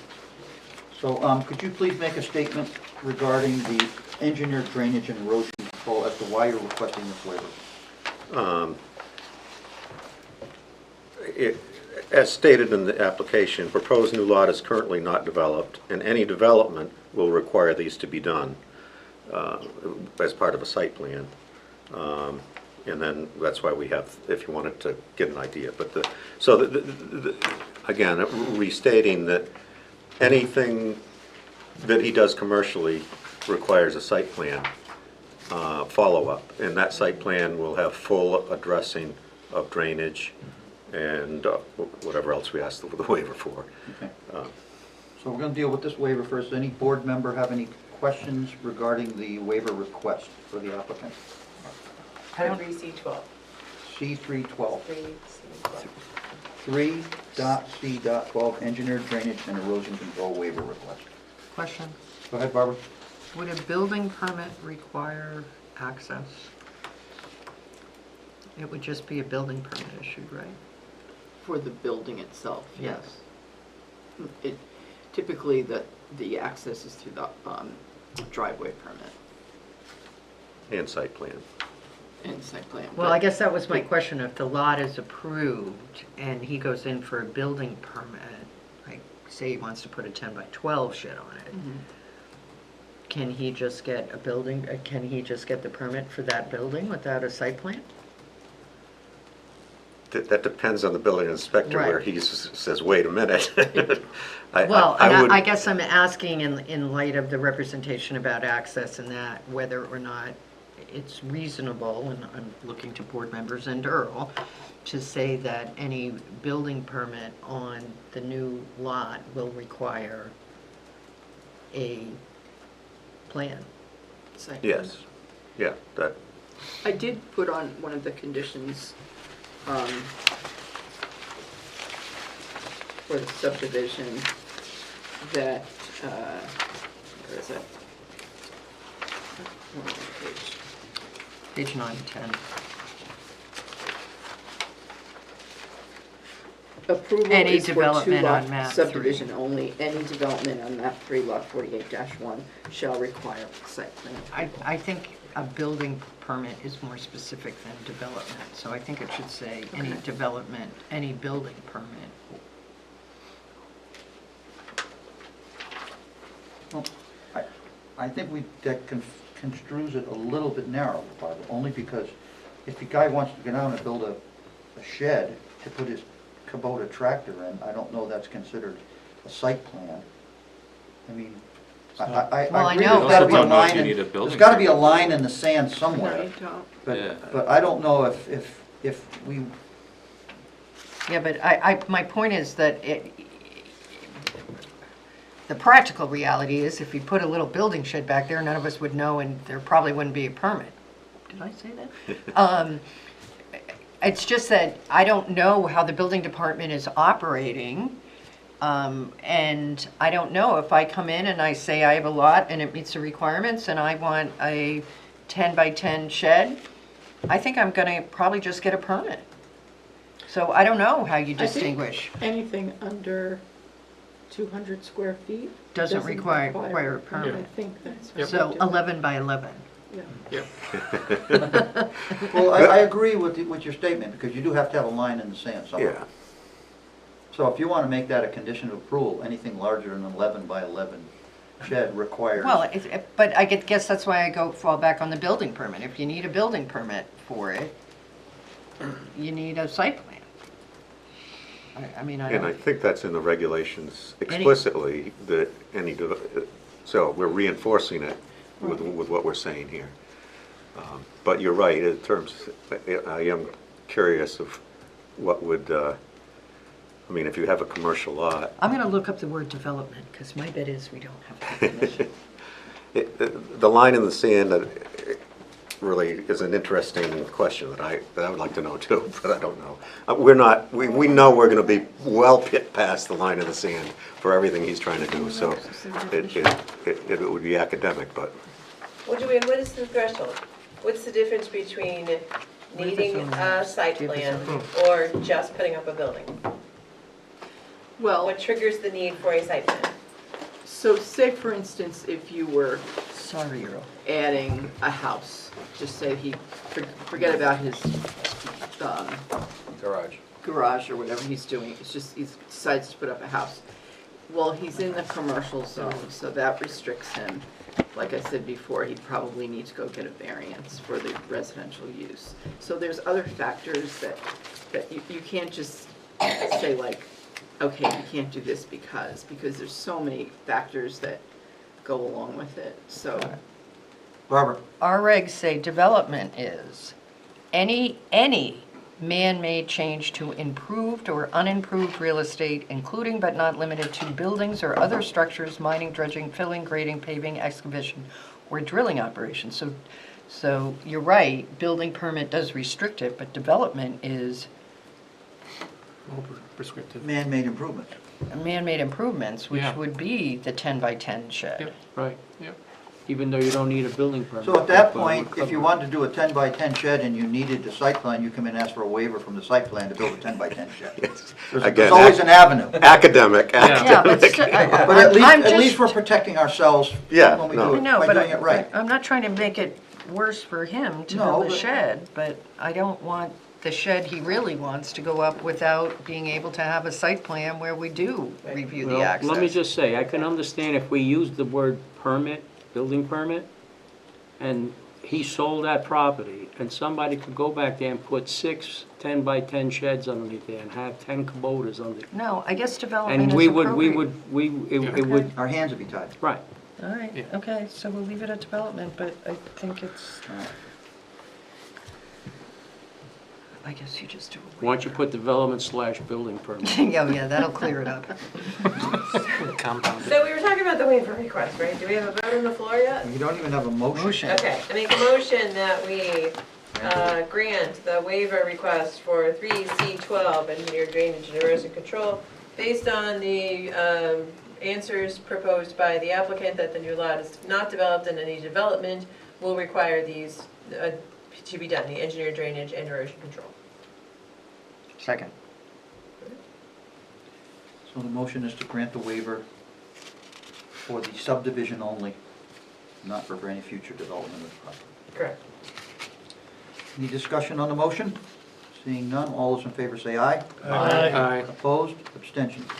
Speaker 2: So, could you please make a statement regarding the engineered drainage and erosion control as to why you're requesting this waiver?
Speaker 9: As stated in the application, proposed new lot is currently not developed, and any development will require these to be done as part of a site plan. And then that's why we have, if you wanted to get an idea. But again, restating that anything that he does commercially requires a site plan follow-up. And that site plan will have full addressing of drainage and whatever else we ask the waiver for.
Speaker 2: Okay. So we're gonna deal with this waiver first. Any board member have any questions regarding the waiver request for the applicant?
Speaker 1: 3C12.
Speaker 2: C312.
Speaker 1: 3C12.
Speaker 2: 3.C.12, engineered drainage and erosion control waiver request.
Speaker 6: Question,
Speaker 2: Go ahead, Barbara.
Speaker 6: would a building permit require access. It would just be a building permit issued, right?
Speaker 11: For the building itself,
Speaker 6: Yes.
Speaker 11: yes. Typically, the access is through the driveway permit
Speaker 9: And site plan.
Speaker 11: and site plan.
Speaker 6: Well,
Speaker 11: but-
Speaker 6: I guess that was my question. If the lot is approved and he goes in for a building permit, like say he wants to put a 10 by 12 shed on it,
Speaker 11: Mhm.
Speaker 6: can he just get a building, can he just get the permit for that building without a site plan?
Speaker 9: That depends on the building inspector, where
Speaker 6: Right.
Speaker 9: he says, wait a minute.
Speaker 6: Well,
Speaker 9: I
Speaker 6: and
Speaker 9: would-
Speaker 6: I guess I'm asking in light of the representation about access and that, whether or not it's reasonable, and I'm looking to board members and Earl, to say that any building permit on the new lot will require a plan.
Speaker 11: Site plan.
Speaker 9: Yes, yeah, that,
Speaker 11: I did put on one of the conditions for the subdivision that, where is it? Oh, page.
Speaker 6: Page 9, 10.
Speaker 11: Approval
Speaker 6: Any
Speaker 11: is for
Speaker 6: development on
Speaker 11: two-lot
Speaker 6: map
Speaker 11: subdivision only. Any development on map 3, lot 48-1 shall require site plan.
Speaker 6: I think a building permit is more specific than development, so I think it should say any
Speaker 11: Okay.
Speaker 6: development, any building permit.
Speaker 2: Well, I think that construes it a little bit narrow, Barbara, only because if the guy wants to go down and build a shed to put his Kubota tractor in, I don't know that's considered a site plan. I mean,
Speaker 6: Well,
Speaker 2: I
Speaker 6: I
Speaker 2: agree
Speaker 6: know,
Speaker 2: there's gotta
Speaker 3: but-
Speaker 2: be a
Speaker 3: Don't know if
Speaker 2: line,
Speaker 3: you need a
Speaker 2: there's
Speaker 3: building
Speaker 2: gotta be a
Speaker 3: permit.
Speaker 2: line in the sand
Speaker 11: No,
Speaker 2: somewhere.
Speaker 11: you don't.
Speaker 3: Yeah.
Speaker 2: But I don't know if we,
Speaker 6: Yeah, but my point is that the practical reality is if you put a little building shed back there, none of us would know and there probably wouldn't be a permit. Did I say that? It's just that I don't know how the building department is operating. And I don't know if I come in and I say I have a lot and it meets the requirements and I want a 10 by 10 shed, I think I'm gonna probably just get a permit. So I don't know how you
Speaker 11: think-
Speaker 6: distinguish.
Speaker 11: Anything under 200 square feet?
Speaker 6: Doesn't require a permit.
Speaker 11: I think that's.
Speaker 7: Yep.
Speaker 6: So
Speaker 11: what
Speaker 6: 11 by 11.
Speaker 11: Yeah.
Speaker 2: well, I agree with your statement, because you do have to have a line in the sand somewhere.
Speaker 9: yeah.
Speaker 2: So if you want to make that a condition of approval, anything larger than 11 by 11 shed requires.
Speaker 6: Well, but I guess that's why I fall back on the building permit. If you need a building permit for it, you need a site plan. I mean, I
Speaker 9: And I
Speaker 6: don't,
Speaker 9: think that's in the regulations explicitly, that so we're reinforcing it with what we're saying here. But you're right, in terms, I am curious of what would, I mean, if you have a commercial lot,
Speaker 6: I'm gonna look up the word development, because my bet is we don't have that definition.
Speaker 9: the line in the sand really is an interesting question that I would like to know too, but I don't know. We know we're gonna be well past the line in the sand for everything he's trying to do, so it would be academic, but
Speaker 1: Well, Joanne, what is the threshold? What's the difference between needing a site plan or just putting up a building?
Speaker 11: Well,
Speaker 1: What triggers the need for a site plan?
Speaker 11: so say for instance, if you were
Speaker 6: Sorry, Earl.
Speaker 11: adding a house, just say forget about his
Speaker 8: Garage.
Speaker 11: garage or whatever he's doing, it's just, he decides to put up a house. Well, he's in the commercial zone, so that restricts him. Like I said before, he'd probably need to go get a variance for the residential use. So there's other factors that you can't just say like, okay, you can't do this because there's so many factors that go along with it, so.
Speaker 2: Barbara,
Speaker 6: Our regs say development is any man-made change to improved or unimproved real estate, including but not limited to buildings or other structures, mining, dredging, filling, grading, paving, excavation, or drilling operations. So you're right, building permit does restrict it, but development is
Speaker 7: Prescriptive.
Speaker 2: man-made improvements.
Speaker 6: man-made improvements, which
Speaker 7: Yeah.
Speaker 6: would be the 10 by 10 shed.
Speaker 7: Yep, right, yep. even though you don't need a building permit.
Speaker 2: So at that
Speaker 7: But
Speaker 2: point,
Speaker 7: we'll
Speaker 2: if you
Speaker 7: cover it.
Speaker 2: wanted to do a 10 by 10 shed and you needed the site plan, you come in and ask for a waiver from the site plan to build a 10 by 10 shed.
Speaker 9: Yes.
Speaker 2: There's
Speaker 9: Again,
Speaker 2: always an avenue.
Speaker 9: Academic,
Speaker 6: Yeah, but
Speaker 9: academic.
Speaker 6: still,
Speaker 2: But at
Speaker 6: I'm
Speaker 2: least
Speaker 6: just,
Speaker 2: we're protecting ourselves
Speaker 9: Yeah,
Speaker 2: when we
Speaker 9: no.
Speaker 2: do
Speaker 6: I
Speaker 2: it,
Speaker 6: know,
Speaker 2: by
Speaker 6: but
Speaker 2: doing it right.
Speaker 6: I'm not trying to make it worse for him to
Speaker 2: No,
Speaker 6: build a
Speaker 2: but-
Speaker 6: shed, but I don't want the shed he really wants to go up without being able to have a site plan where we do review the
Speaker 7: Well,
Speaker 6: access.
Speaker 7: let me just say, I can understand if we use the word permit, building permit, and he sold that property, and somebody could go back there and put 6 10 by 10 sheds underneath there and have 10 Kubotas under.
Speaker 6: No, I guess development
Speaker 7: And
Speaker 6: is
Speaker 7: we
Speaker 6: appropriate.
Speaker 7: would, it would,
Speaker 2: Our hands would be tied.
Speaker 7: right.
Speaker 6: All right, okay, so we'll leave it at development, but I think it's, I guess you just do a
Speaker 7: Why don't you put development/building permit?
Speaker 6: Yeah, yeah, that'll clear it up.
Speaker 3: Compound.
Speaker 1: So we were talking about the waiver request, right? Do we have a vote on the floor yet?
Speaker 2: You don't even have a motion.
Speaker 1: Okay, I make a motion that we grant the waiver request for 3C12 engineer drainage and erosion control based on the answers proposed by the applicant that the new lot is not developed and any development will require these to be done, the engineer drainage and erosion control.
Speaker 10: Second.
Speaker 2: So the motion is to grant the waiver for the subdivision only, not for any future development of the property.
Speaker 1: Correct.
Speaker 2: Any discussion on the motion? Seeing none, all those in favor say aye.
Speaker 7: Aye.
Speaker 2: Opposed, abstentions?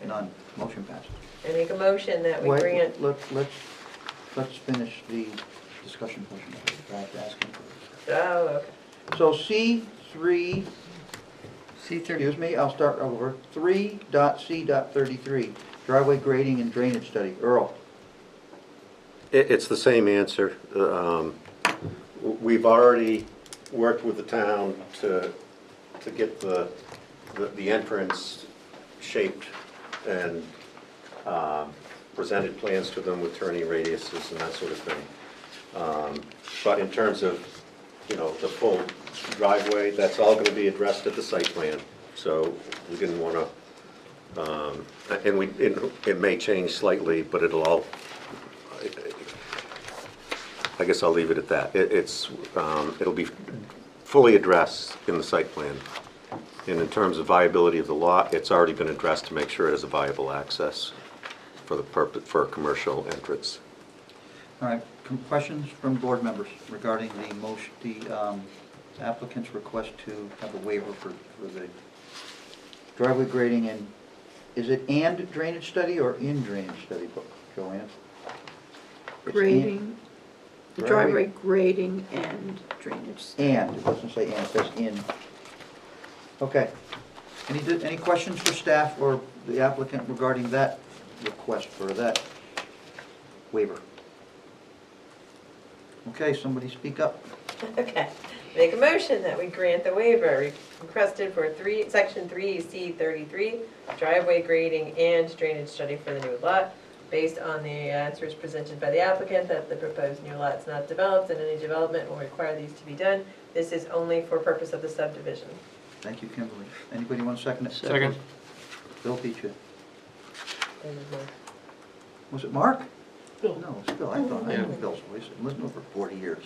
Speaker 2: None, motion passes.
Speaker 1: I make a motion that we
Speaker 2: Wait,
Speaker 1: grant,
Speaker 2: let's finish the discussion portion of it. I have to ask him for
Speaker 1: oh, okay.
Speaker 2: this. So C3,
Speaker 6: C-30.
Speaker 2: excuse me, I'll start over. 3.C.33, driveway grading and drainage study. Earl?
Speaker 9: It's the same answer. We've already worked with the town to get the entrance shaped and presented plans to them with turning radiuses and that sort of thing. But in terms of, the full driveway, that's all going to be addressed at the site plan. So we didn't want to, and it may change slightly, but it'll all, I guess I'll leave it at that. It'll be fully addressed in the site plan. And in terms of viability of the lot, it's already been addressed to make sure it has a viable access for the purpose, for a commercial entrance.
Speaker 2: All right, questions from board members regarding the motion, the applicant's request to have a waiver for the driveway grading and, is it and drainage study or in drainage study, Joanne? It's
Speaker 4: Grading, the
Speaker 2: Driveway-
Speaker 4: driveway grading and drainage.
Speaker 2: And, it doesn't say and, it says in. Okay. Any questions for staff or the applicant regarding that request for that waiver? Okay, somebody speak up.
Speaker 1: Okay, make a motion that we grant the waiver requested for section 3C33, driveway grading and drainage study for the new lot, based on the answers presented by the applicant that the proposed new lot is not developed and any development will require these to be done. This is only for purpose of the subdivision.
Speaker 2: Thank you, Kimberly. Anybody want to second it?
Speaker 3: Second.
Speaker 2: Bill beat you.
Speaker 1: And,
Speaker 2: Was it Mark? Bill. No, it's Bill. I thought I knew Bill's voice. I've listened to him for 40 years.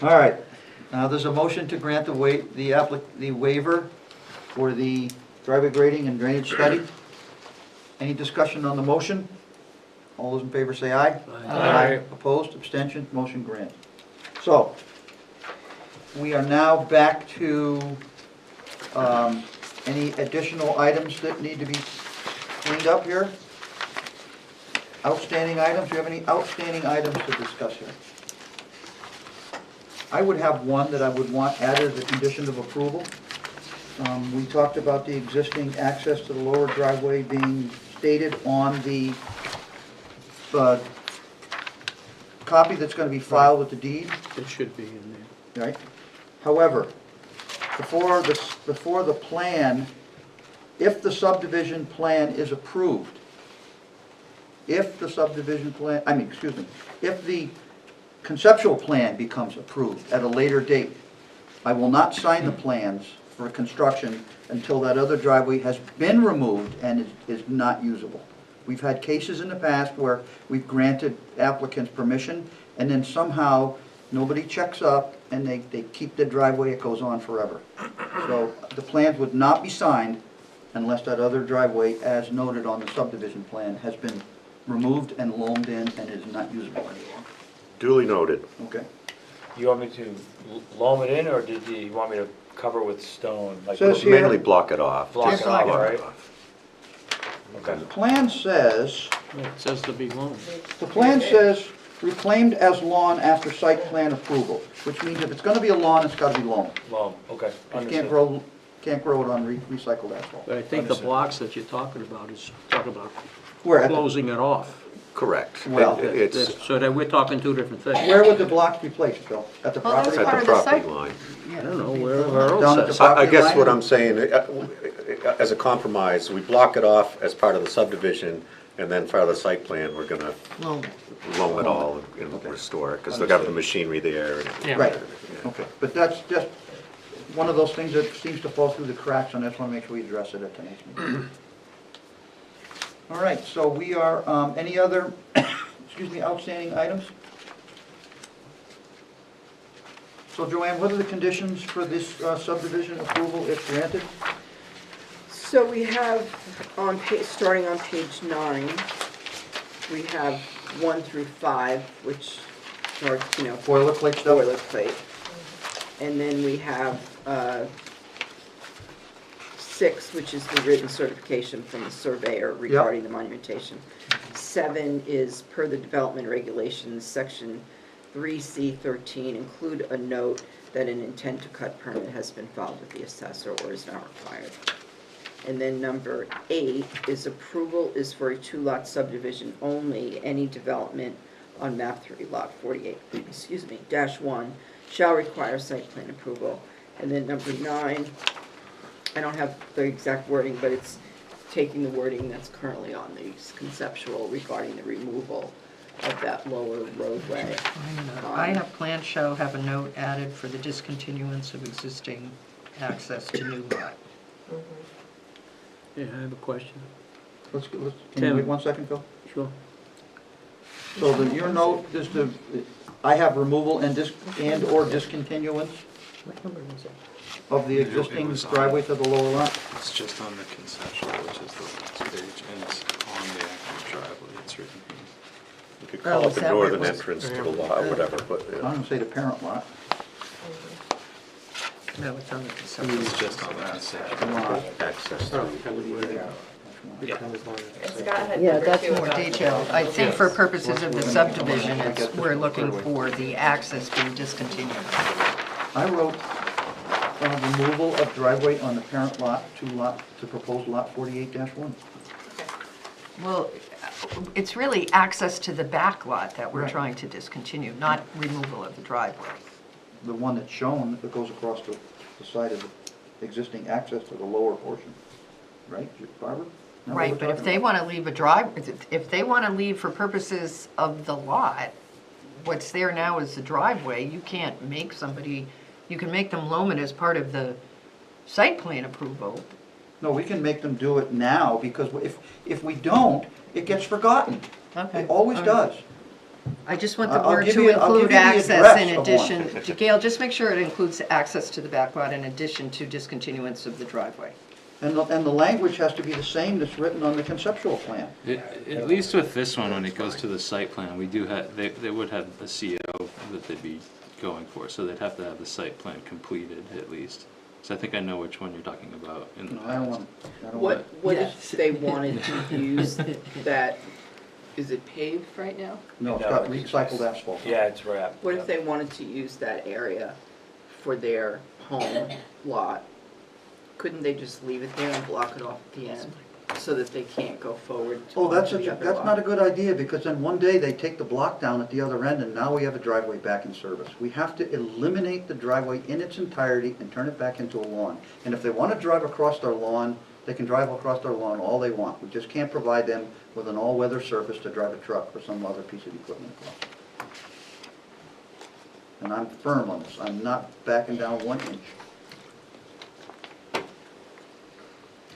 Speaker 2: All right. Now, there's a motion to grant the waiver for the driveway grading and drainage study. Any discussion on the motion? All those in favor say aye.
Speaker 3: Aye.
Speaker 2: Opposed, abstention, motion granted. So, we are now back to any additional items that need to be cleaned up here? Outstanding items, do you have any outstanding items to discuss here? I would have one that I would want added as a condition of approval. We talked about the existing access to the lower driveway being stated on the copy that's going to be filed with the deed.
Speaker 7: It should be in there.
Speaker 2: Right. However, before the plan, if the subdivision plan is approved, if the subdivision plan, if the conceptual plan becomes approved at a later date, I will not sign the plans for construction until that other driveway has been removed and is not usable. We've had cases in the past where we've granted applicants permission, and then somehow, nobody checks up, and they keep the driveway, it goes on forever. So the plans would not be signed unless that other driveway, as noted on the subdivision plan, has been removed and loamed in and is not usable anymore.
Speaker 9: Duly noted.
Speaker 2: Okay?
Speaker 8: You want me to loam it in, or you want me to cover with stone? Like
Speaker 2: Says here-
Speaker 9: Mainly block it off.
Speaker 8: Block
Speaker 9: Just
Speaker 8: it off,
Speaker 9: block
Speaker 8: right?
Speaker 9: it off.
Speaker 8: Okay.
Speaker 2: The plan says,
Speaker 7: It says to be loaned.
Speaker 2: the plan says reclaimed as lawn after site plan approval, which means if it's gonna be a lawn, it's gotta be loam.
Speaker 8: Loam, okay,
Speaker 2: You
Speaker 8: understood.
Speaker 2: can't grow it on recycled asphalt.
Speaker 7: But I think the
Speaker 8: Understood.
Speaker 7: blocks that you're talking about is talking about
Speaker 2: Where, at the-
Speaker 7: closing it off.
Speaker 9: Correct.
Speaker 2: Well,
Speaker 9: It's
Speaker 7: So that we're talking two different things.
Speaker 2: where would the blocks be placed, Phil? At the
Speaker 6: Well, that's
Speaker 2: property?
Speaker 9: at
Speaker 6: part
Speaker 9: the
Speaker 6: of the
Speaker 9: property
Speaker 6: site.
Speaker 9: line.
Speaker 7: I don't know, wherever our
Speaker 2: Down at
Speaker 7: old
Speaker 2: the
Speaker 7: says.
Speaker 2: property
Speaker 9: I guess
Speaker 2: line?
Speaker 9: what I'm saying, as a compromise, we block it off as part of the subdivision, and then part of the site plan, we're gonna
Speaker 6: Well,
Speaker 9: loam it all and
Speaker 2: Okay.
Speaker 9: restore it, because they've got the machinery there. and-
Speaker 2: Right, okay, but that's just one of those things that seems to fall through the cracks, and I just wanna make sure we address it at the next meeting. All right, so we are, any other, excuse me, outstanding items? So Joanne, what are the conditions for this subdivision approval if granted?
Speaker 4: So we have on starting on page 9, we have 1 through 5, which are,
Speaker 2: Boilerplate stuff?
Speaker 4: boilerplate. And then we have 6, which is the written certification from the surveyor regarding the monumentation. 7 is per the development regulations, section 3C13, include a note that an intent to cut permit has been filed with the assessor or is not required. And then number 8 is approval is for a 2-lot subdivision only. Any development on map 3, lot 48, excuse me, -1 shall require site plan approval. And then number 9, I don't have the exact wording, but it's taking the wording that's currently on the conceptual regarding the removal of that lower roadway.
Speaker 6: I have plans shall have a note added for the discontinuance of existing access to new lot.
Speaker 7: Yeah, I have a question.
Speaker 2: Can you
Speaker 7: Tim.
Speaker 2: wait 1 second, Phil?
Speaker 7: Sure.
Speaker 2: So your note is to, I have removal and/or discontinuance
Speaker 7: What number was it?
Speaker 2: of the
Speaker 3: It
Speaker 2: existing
Speaker 3: was on-
Speaker 2: driveway to the lower lot?
Speaker 3: It's just on the conceptual, which is the last page, and it's on the actual driveway, it's written here.
Speaker 9: You could
Speaker 6: Oh,
Speaker 9: call
Speaker 6: is
Speaker 9: it the
Speaker 6: that where it
Speaker 9: northern
Speaker 6: was?
Speaker 9: entrance to the lot, or whatever, but,
Speaker 2: I'm gonna say the parent lot.
Speaker 6: No, it's on the conceptual.
Speaker 3: It's just on the conceptual.
Speaker 2: Lot.
Speaker 9: access to.
Speaker 1: And Scott had
Speaker 6: Yeah,
Speaker 1: number
Speaker 6: that's
Speaker 1: 2
Speaker 6: more
Speaker 1: about-
Speaker 6: detailed. I think for purposes of the subdivision, we're looking for the access being discontinued.
Speaker 2: I wrote removal of driveway on the parent lot to proposed lot 48-1.
Speaker 6: Well, it's really access to the back lot that we're
Speaker 2: Right.
Speaker 6: trying to discontinue, not removal of the driveway.
Speaker 2: The one that's shown that goes across the side of the existing access to the lower portion. Right, Barbara? Is that what
Speaker 6: Right,
Speaker 2: we're
Speaker 6: but if
Speaker 2: talking
Speaker 6: they
Speaker 2: about?
Speaker 6: want to leave a drive, if they want to leave for purposes of the lot, what's there now is the driveway, you can't make somebody, you can make them loam it as part of the site plan approval.
Speaker 2: No, we can make them do it now, because if we don't, it gets forgotten.
Speaker 6: Okay.
Speaker 2: It always does.
Speaker 6: I just want the
Speaker 2: I'll
Speaker 6: word
Speaker 2: give
Speaker 6: to
Speaker 2: you- I'll give
Speaker 6: include
Speaker 2: you the
Speaker 6: access
Speaker 2: address
Speaker 6: in
Speaker 2: of one.
Speaker 6: addition, Gail, just make sure it includes access to the back lot in addition to discontinuance of the driveway.
Speaker 2: And the language has to be the same that's written on the conceptual plan.
Speaker 3: At least with this one, when it goes to the site plan, we do have, they would have a CO that they'd be going for, so they'd have to have the site plan completed at least. So I think I know which one you're talking about in the
Speaker 2: No, I don't
Speaker 3: past.
Speaker 2: want, I don't
Speaker 4: What,
Speaker 2: want.
Speaker 4: what
Speaker 6: Yes.
Speaker 4: if they wanted to use that, is it paved right now?
Speaker 2: No, it's got recycled asphalt.
Speaker 8: Yeah, it's right.
Speaker 4: What if they wanted to use that area for their home lot? Couldn't they just leave it there and block it off at the end so that they can't go forward to
Speaker 2: Oh, that's
Speaker 4: onto the other
Speaker 2: that's
Speaker 4: lot?
Speaker 2: not a good idea, because then one day they take the block down at the other end, and now we have a driveway back in service. We have to eliminate the driveway in its entirety and turn it back into a lawn. And if they want to drive across their lawn, they can drive across their lawn all they want. We just can't provide them with an all-weather surface to drive a truck or some other piece of equipment across. And I'm firm on this. I'm not backing down 1 inch.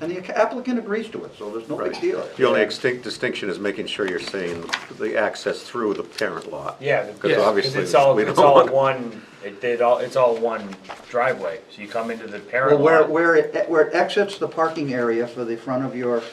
Speaker 2: And the applicant agrees to it, so there's no big
Speaker 9: Right.
Speaker 2: deal.
Speaker 9: The only distinction is making sure you're saying the access through the parent lot.
Speaker 8: Yeah,
Speaker 9: Because obviously,
Speaker 8: it's all,
Speaker 9: we
Speaker 8: it's
Speaker 9: don't
Speaker 8: all
Speaker 9: want-
Speaker 8: one, it's all one driveway, so you come into the
Speaker 2: Well,
Speaker 8: parent
Speaker 2: where,
Speaker 8: lot.
Speaker 2: where it exits the parking area for the front of your,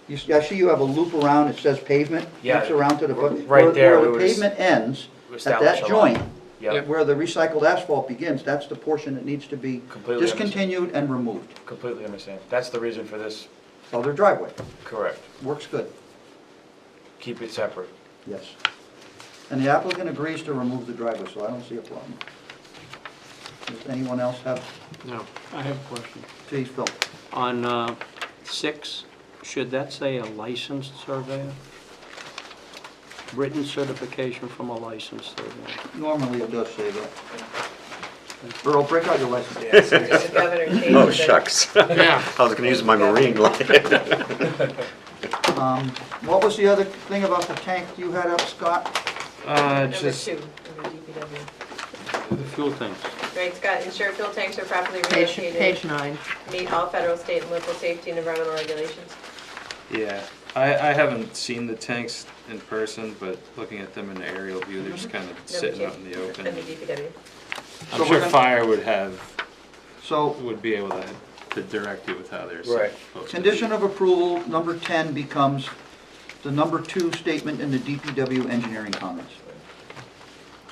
Speaker 2: I see you have a loop around, it says pavement,
Speaker 8: Yeah.
Speaker 2: loops around to the.
Speaker 8: Right there,
Speaker 2: Where
Speaker 8: we
Speaker 2: the
Speaker 8: would
Speaker 2: pavement ends, at
Speaker 8: establish
Speaker 2: that
Speaker 8: a line.
Speaker 2: joint,
Speaker 8: Yep,
Speaker 2: where the recycled asphalt begins, that's the portion that needs to be
Speaker 8: Completely
Speaker 2: discontinued and removed.
Speaker 8: completely understand. That's the reason for this,
Speaker 2: Other driveway,
Speaker 8: correct.
Speaker 2: works good,
Speaker 8: Keep it separate.
Speaker 2: yes. And the applicant agrees to remove the driveway, so I don't see a problem. Does anyone else have,
Speaker 7: No, I have a question.
Speaker 2: please, Phil?
Speaker 7: On 6, should that say a licensed surveyor? Written certification from a licensed surveyor.
Speaker 2: Normally it does say that. Earl, break out your license.
Speaker 1: The governor changed
Speaker 9: Oh,
Speaker 1: it.
Speaker 9: shucks.
Speaker 7: Yeah.
Speaker 9: I was gonna use my marine line.
Speaker 2: What was the other thing about the tank you had up, Scott?
Speaker 1: Number
Speaker 3: Just,
Speaker 1: 2, under DPW.
Speaker 7: The fuel tanks.
Speaker 1: Right, Scott, ensure fuel tanks are properly
Speaker 6: Page
Speaker 1: relocated,
Speaker 6: 9.
Speaker 1: meet all federal, state, and local safety and environmental regulations.
Speaker 3: yeah, I haven't seen the tanks in person, but looking at them in an aerial view, they're just kind of
Speaker 1: Number
Speaker 3: sitting
Speaker 1: 2,
Speaker 3: out in the
Speaker 1: Under
Speaker 3: open.
Speaker 1: DPW.
Speaker 2: So
Speaker 3: I'm
Speaker 2: we're
Speaker 3: sure
Speaker 2: gonna-
Speaker 3: fire would have,
Speaker 2: So,
Speaker 3: would be able to direct you with how they're
Speaker 8: Right.
Speaker 3: supposed to.
Speaker 2: condition of approval, number 10 becomes the number 2 statement in the DPW engineering comments.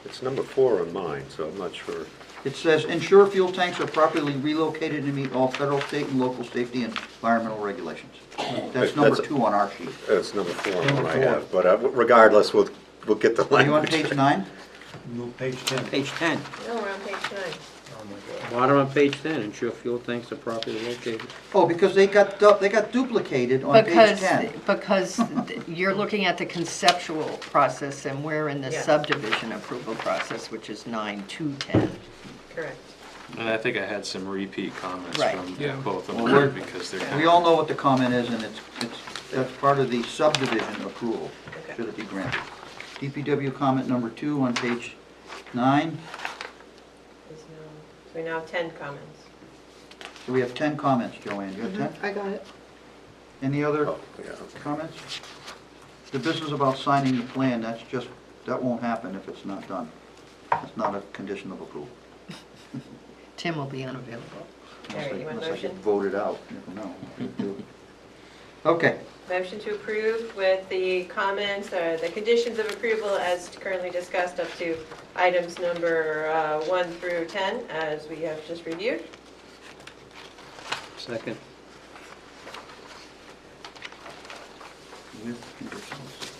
Speaker 9: It's number 4 on mine, so I'm not sure.
Speaker 2: It says, ensure fuel tanks are properly relocated and meet all federal, state, and local safety and environmental regulations. That's number 2 on our sheet.
Speaker 9: It's number 4 on
Speaker 2: Number
Speaker 9: what I
Speaker 2: 4.
Speaker 9: have, but regardless, we'll get the
Speaker 2: Are you on
Speaker 9: language.
Speaker 2: page 9?
Speaker 5: Move page 10.
Speaker 7: Page 10.
Speaker 1: No, we're on page 9.
Speaker 8: Oh my God.
Speaker 7: Bottom of page 10, ensure fuel tanks are properly located.
Speaker 2: Oh, because they got duplicated on page
Speaker 6: Because,
Speaker 2: 10.
Speaker 6: because you're looking at the conceptual process and we're in the
Speaker 1: Yes.
Speaker 6: subdivision approval process, which is 9 to 10.
Speaker 1: Correct.
Speaker 3: And I think I had some repeat comments
Speaker 6: Right.
Speaker 3: from
Speaker 7: Yeah.
Speaker 3: both of
Speaker 2: Well,
Speaker 3: them
Speaker 2: we're-
Speaker 3: because they're.
Speaker 2: We all know what the comment is, and that's part of the subdivision approval,
Speaker 1: Okay.
Speaker 2: should it be granted. DPW comment number 2 on page 9.
Speaker 1: There's no- So we now have 10 comments.
Speaker 2: So we have 10 comments, Joanne, you have 10?
Speaker 4: I got it.
Speaker 2: Any other
Speaker 9: Oh, yeah.
Speaker 2: comments? The business about signing the plan, that won't happen if it's not done. It's not a condition of approval.
Speaker 6: Tim will be unavailable.
Speaker 1: All right, you want a
Speaker 2: Unless I get
Speaker 1: motion?
Speaker 2: voted out, you never know. Okay,
Speaker 1: Motion to approve with the comments, the conditions of approval as currently discussed up to items number 1 through 10, as we have just reviewed.
Speaker 7: Second.
Speaker 2: with conditions.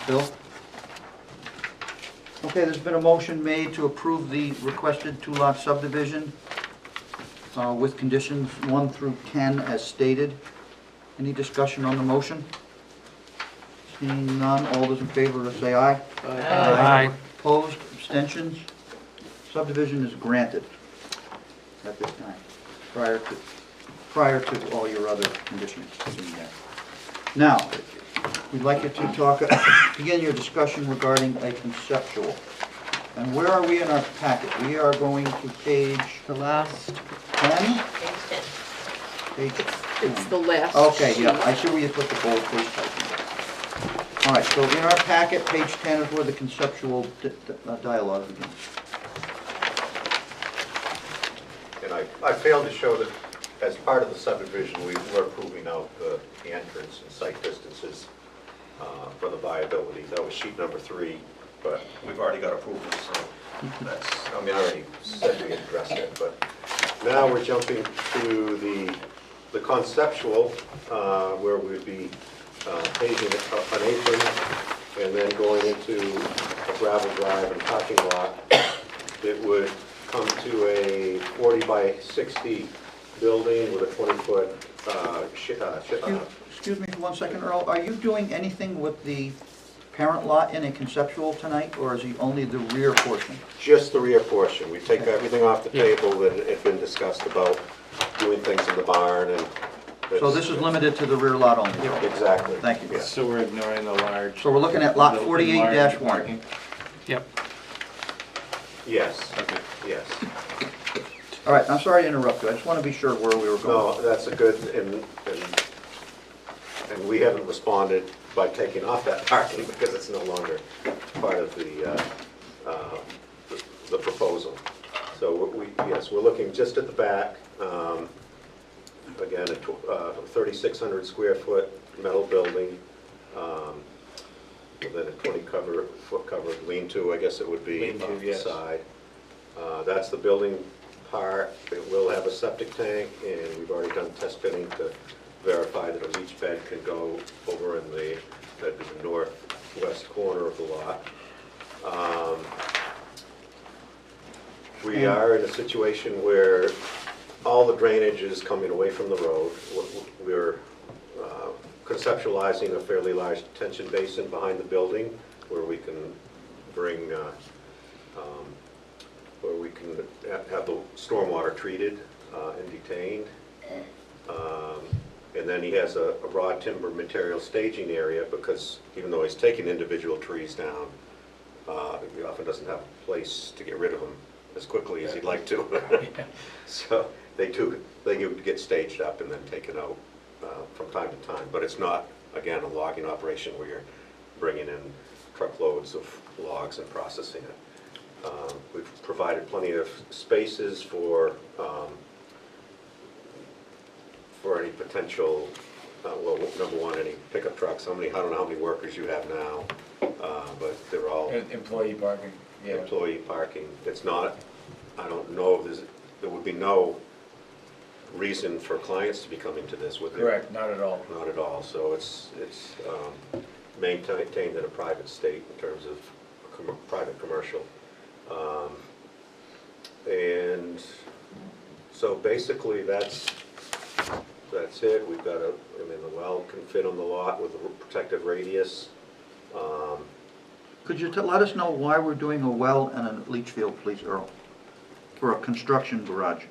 Speaker 2: Bill? Okay, there's been a motion made to approve the requested two-lot subdivision with conditions 1 through 10 as stated. Any discussion on the motion? Seeing none, all those in favor say aye.
Speaker 3: Aye.
Speaker 2: Opposed, abstentions? Subdivision is granted at this time, prior to all your other conditions in there. Now, we'd like you to talk, begin your discussion regarding a conceptual. And where are we in our packet? We are going to page
Speaker 6: The last,
Speaker 2: 10?
Speaker 1: Page 10.
Speaker 2: Page
Speaker 4: It's
Speaker 2: 10.
Speaker 4: the last
Speaker 2: Okay,
Speaker 4: sheet.
Speaker 2: yeah, I see where you put the bold face typing. All right, so in our packet, page 10 is where the conceptual dialogue begins.
Speaker 9: And I failed to show that as part of the subdivision, we were approving out the entrance and site distances for the viability. That was sheet number 3, but we've already got approval, so that's, I mean, I already said we addressed it, but now we're jumping to the conceptual, where we'd be paving an apron and then going into a gravel drive and parking lot. It would come to a 40 by 60 building with a 20-foot
Speaker 2: Excuse me for 1 second, Earl. Are you doing anything with the parent lot in a conceptual tonight, or is it only the rear portion?
Speaker 9: just the rear portion. We take everything off the table that had been discussed about doing things in the barn and.
Speaker 2: So this is limited to the rear lot only?
Speaker 9: Exactly.
Speaker 2: Thank you.
Speaker 9: Yeah.
Speaker 3: So we're ignoring the large.
Speaker 2: So we're looking at lot
Speaker 3: the
Speaker 2: 48-1.
Speaker 3: parking. Yep.
Speaker 9: Yes,
Speaker 3: Okay.
Speaker 9: yes.
Speaker 2: All right, I'm sorry to interrupt you, I just want to be sure where we were going.
Speaker 9: No, that's a good, and we haven't responded by taking off that parking because it's no longer part of the proposal. So yes, we're looking just at the back. Again, a 3,600 square foot metal building, with then a 20-foot covered lean-to, I guess it would be,
Speaker 8: Lean-to,
Speaker 9: off the
Speaker 8: yes.
Speaker 9: side. That's the building part. It will have a septic tank, and we've already done test fitting to verify that a leach bed can go over in the northwest corner of the lot. We are in a situation where all the drainage is coming away from the road. We're conceptualizing a fairly large detention basin behind the building where we can bring, where we can have the stormwater treated and detained. And then he has a raw timber material staging area because even though he's taking individual trees down, he often doesn't have a place to get rid of them as quickly as he'd like to. So they get staged up and then taken out from time to time. But it's not, again, a logging operation where you're bringing in truckloads of logs and processing it. We've provided plenty of spaces for any potential, well, number one, any pickup trucks. I don't know how many workers you have now, but they're all
Speaker 8: Employee parking, yeah.
Speaker 9: employee parking. It's not, I don't know if there would be no reason for clients to be coming to this, would there?
Speaker 8: Correct, not at all.
Speaker 9: Not at all. So it's maintained in a private state in terms of private commercial. And so basically that's it. We've got the well can fit on the lot with a protective radius.
Speaker 2: Could you let us know why we're doing a well and a leach field, please, Earl? For a construction garage?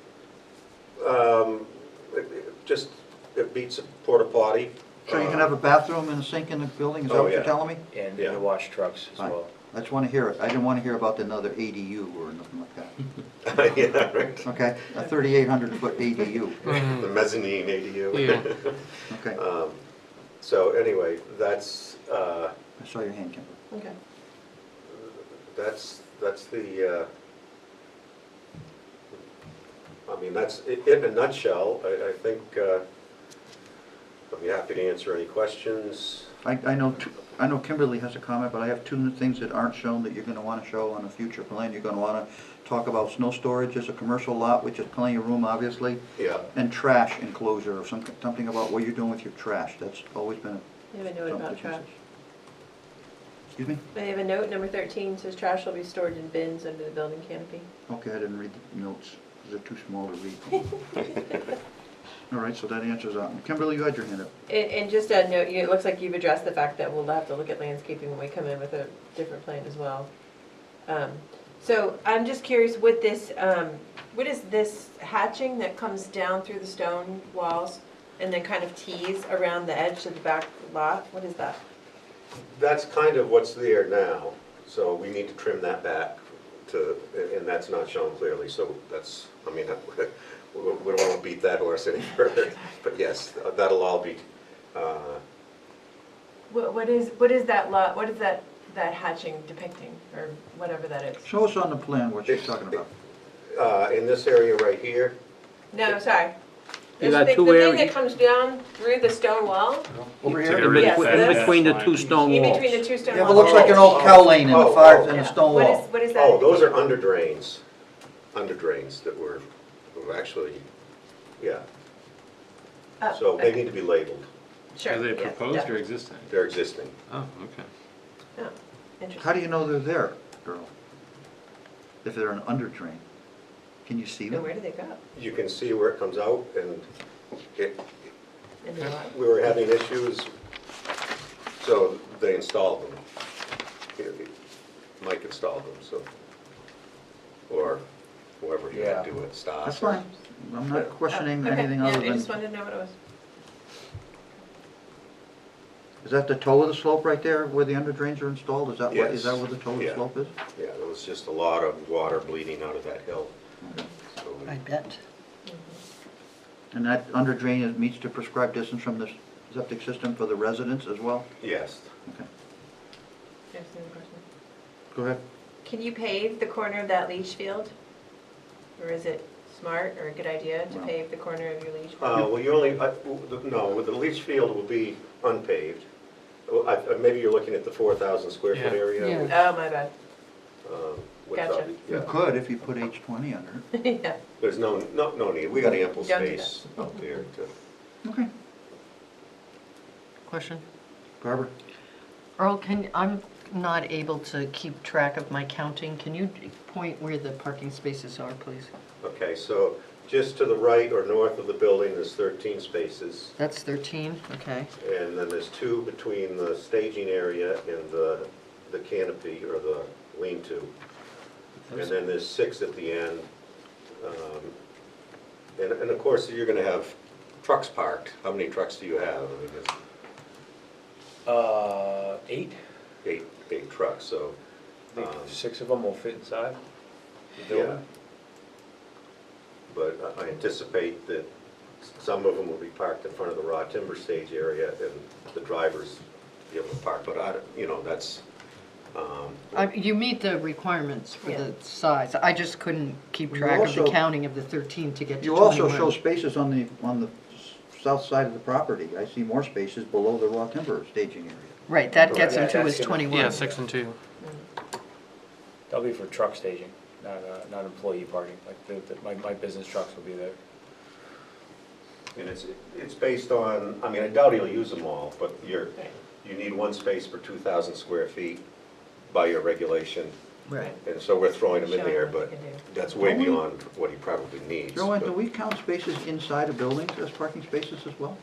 Speaker 9: It beats a porta potty.
Speaker 2: So you can have a bathroom and a sink in the building, is that
Speaker 9: Oh,
Speaker 2: what you're
Speaker 9: yeah.
Speaker 2: telling me?
Speaker 8: And
Speaker 9: Yeah.
Speaker 8: you wash trucks as
Speaker 2: Fine.
Speaker 8: well.
Speaker 2: I just want to hear it. I didn't want to hear about another ADU or nothing like that.
Speaker 9: Yeah, right.
Speaker 2: Okay, a 3,800-foot ADU.
Speaker 9: The mezzanine ADU.
Speaker 10: Yeah.
Speaker 2: Okay,
Speaker 9: So anyway, that's,
Speaker 2: I saw your hand, Kimber.
Speaker 1: Okay.
Speaker 9: that's the, that's it in a nutshell. I think, I'd be happy to answer any questions.
Speaker 2: I know Kimberly has a comment, but I have two things that aren't shown that you're going to want to show on a future plan. You're going to want to talk about snow storage as a commercial lot, which is plenty of room, obviously,
Speaker 9: Yeah.
Speaker 2: and trash enclosure, or something about what you're doing with your trash. That's always been
Speaker 1: I have a note
Speaker 2: a...
Speaker 1: about trash.
Speaker 2: Excuse me?
Speaker 1: I have a note, number 13, says trash will be stored in bins under the building canopy.
Speaker 2: Okay, I didn't read the notes, because they're too small to read. All right, so that answers that. Kimberly, you had your hand up.
Speaker 1: And just a note, it looks like you've addressed the fact that we'll have to look at landscaping when we come in with a different plan as well. So I'm just curious, with this, what is this hatching that comes down through the stone walls and then kind of tees around the edge of the back lot? What is that?
Speaker 9: That's kind of what's there now, so we need to trim that back and that's not shown clearly, so that's, we don't want to beat that horse any further, but yes, that'll all be,
Speaker 1: What is that lot, what is that hatching depicting, or whatever that is?
Speaker 2: Show us on the plan what she's talking about.
Speaker 9: in this area right here.
Speaker 1: No, sorry.
Speaker 7: You got two
Speaker 1: The thing
Speaker 7: areas.
Speaker 1: that comes down through the stone wall,
Speaker 2: Over
Speaker 3: To get
Speaker 2: here?
Speaker 3: rid
Speaker 1: Yes,
Speaker 3: of that
Speaker 7: In
Speaker 1: this-
Speaker 7: between the
Speaker 3: line.
Speaker 7: two stone
Speaker 1: in
Speaker 7: walls.
Speaker 1: between the two stone
Speaker 2: Yeah,
Speaker 1: walls.
Speaker 2: but it looks like an old cow lane in the
Speaker 1: Yeah.
Speaker 2: stone
Speaker 1: What
Speaker 2: wall.
Speaker 1: is that?
Speaker 9: Oh, those are
Speaker 1: indicate?
Speaker 9: under drains that were actually, yeah,
Speaker 1: Oh,
Speaker 9: so they
Speaker 1: okay.
Speaker 9: need to be labeled.
Speaker 1: Sure.
Speaker 3: Are they
Speaker 1: yeah,
Speaker 3: proposed
Speaker 1: yeah.
Speaker 3: or existing?
Speaker 9: They're existing.
Speaker 3: Oh, okay.
Speaker 1: Oh, interesting.
Speaker 2: How do you know they're there, Earl? If they're an under drain? Can you see
Speaker 1: And
Speaker 2: them?
Speaker 1: where do they go?
Speaker 9: You can see where it comes out, and
Speaker 1: In the lot?
Speaker 9: we were having issues, so they installed them. Mike installed them, so, or whoever he had to do it, Stas.
Speaker 2: That's fine. I'm not questioning
Speaker 1: Oh, okay.
Speaker 2: anything
Speaker 1: Yeah,
Speaker 2: other
Speaker 1: I just
Speaker 2: than,
Speaker 1: wanted to know what it was.
Speaker 2: Is that the toe of the slope right there where the under drains are installed? Is that what, is
Speaker 9: Yes.
Speaker 2: that where the toe of the
Speaker 9: Yeah.
Speaker 2: slope is?
Speaker 9: Yeah, there was just a lot of water bleeding out of that hill. So we-
Speaker 6: I bet.
Speaker 2: And that under drain meets the prescribed distance from the septic system for the residents as well?
Speaker 9: Yes.
Speaker 2: Okay,
Speaker 1: There's another question.
Speaker 2: go ahead.
Speaker 1: Can you pave the corner of that leach field? Or is it smart or a good idea to
Speaker 2: Well.
Speaker 1: pave the corner of your leach field?
Speaker 9: Well, you only, no, the leach field will be unpaved. Well, maybe you're looking at the 4,000 square foot
Speaker 3: Yeah.
Speaker 9: area.
Speaker 6: Yeah.
Speaker 9: which,
Speaker 1: Oh, my bad.
Speaker 9: which
Speaker 1: Gotcha.
Speaker 9: yeah.
Speaker 2: You could if you put H20 under it.
Speaker 1: Yeah.
Speaker 9: There's no need, we got ample
Speaker 1: Don't do
Speaker 9: space out there to.
Speaker 2: Okay.
Speaker 6: Question?
Speaker 2: Barbara?
Speaker 6: Earl, I'm not able to keep track of my counting. Can you point where the parking spaces are, please?
Speaker 9: Okay, so just to the right or north of the building, there's 13 spaces.
Speaker 6: That's 13, okay.
Speaker 9: And then there's 2 between the staging area and the canopy or the lean-to. And then there's 6 at the end. And of course, you're gonna have trucks parked. How many trucks do you have? I mean, it's
Speaker 8: 8?
Speaker 9: 8 trucks, so,
Speaker 8: I think 6 of them will fit inside the
Speaker 9: yeah.
Speaker 8: building.
Speaker 9: But I anticipate that some of them will be parked in front of the raw timber stage area and the drivers be able to park. But that's,
Speaker 6: You meet the requirements for
Speaker 1: Yeah.
Speaker 6: the size. I just couldn't keep
Speaker 2: You
Speaker 6: track of the
Speaker 2: also-
Speaker 6: counting of the 13 to get to
Speaker 2: You
Speaker 6: 21.
Speaker 2: also show spaces on the south side of the property. I see more spaces below the raw timber staging area.
Speaker 6: Right, that gets
Speaker 8: Right,
Speaker 6: them to
Speaker 8: that's
Speaker 6: his
Speaker 8: gonna-
Speaker 6: 21.
Speaker 3: 6 and 2.
Speaker 8: That'll be for truck staging, not employee parking, like my business trucks will be there.
Speaker 9: and it's based on, I mean, I doubt he'll use them all, but you need 1 space per 2,000 square feet by your regulation.
Speaker 6: Right.
Speaker 9: And so we're throwing them in
Speaker 1: Showing
Speaker 9: there,
Speaker 1: what
Speaker 9: but
Speaker 1: you can do.
Speaker 9: that's way
Speaker 2: Don't we-
Speaker 9: beyond what he probably needs.
Speaker 2: Joanne, do
Speaker 9: but-
Speaker 2: we count spaces inside of buildings as parking spaces as well?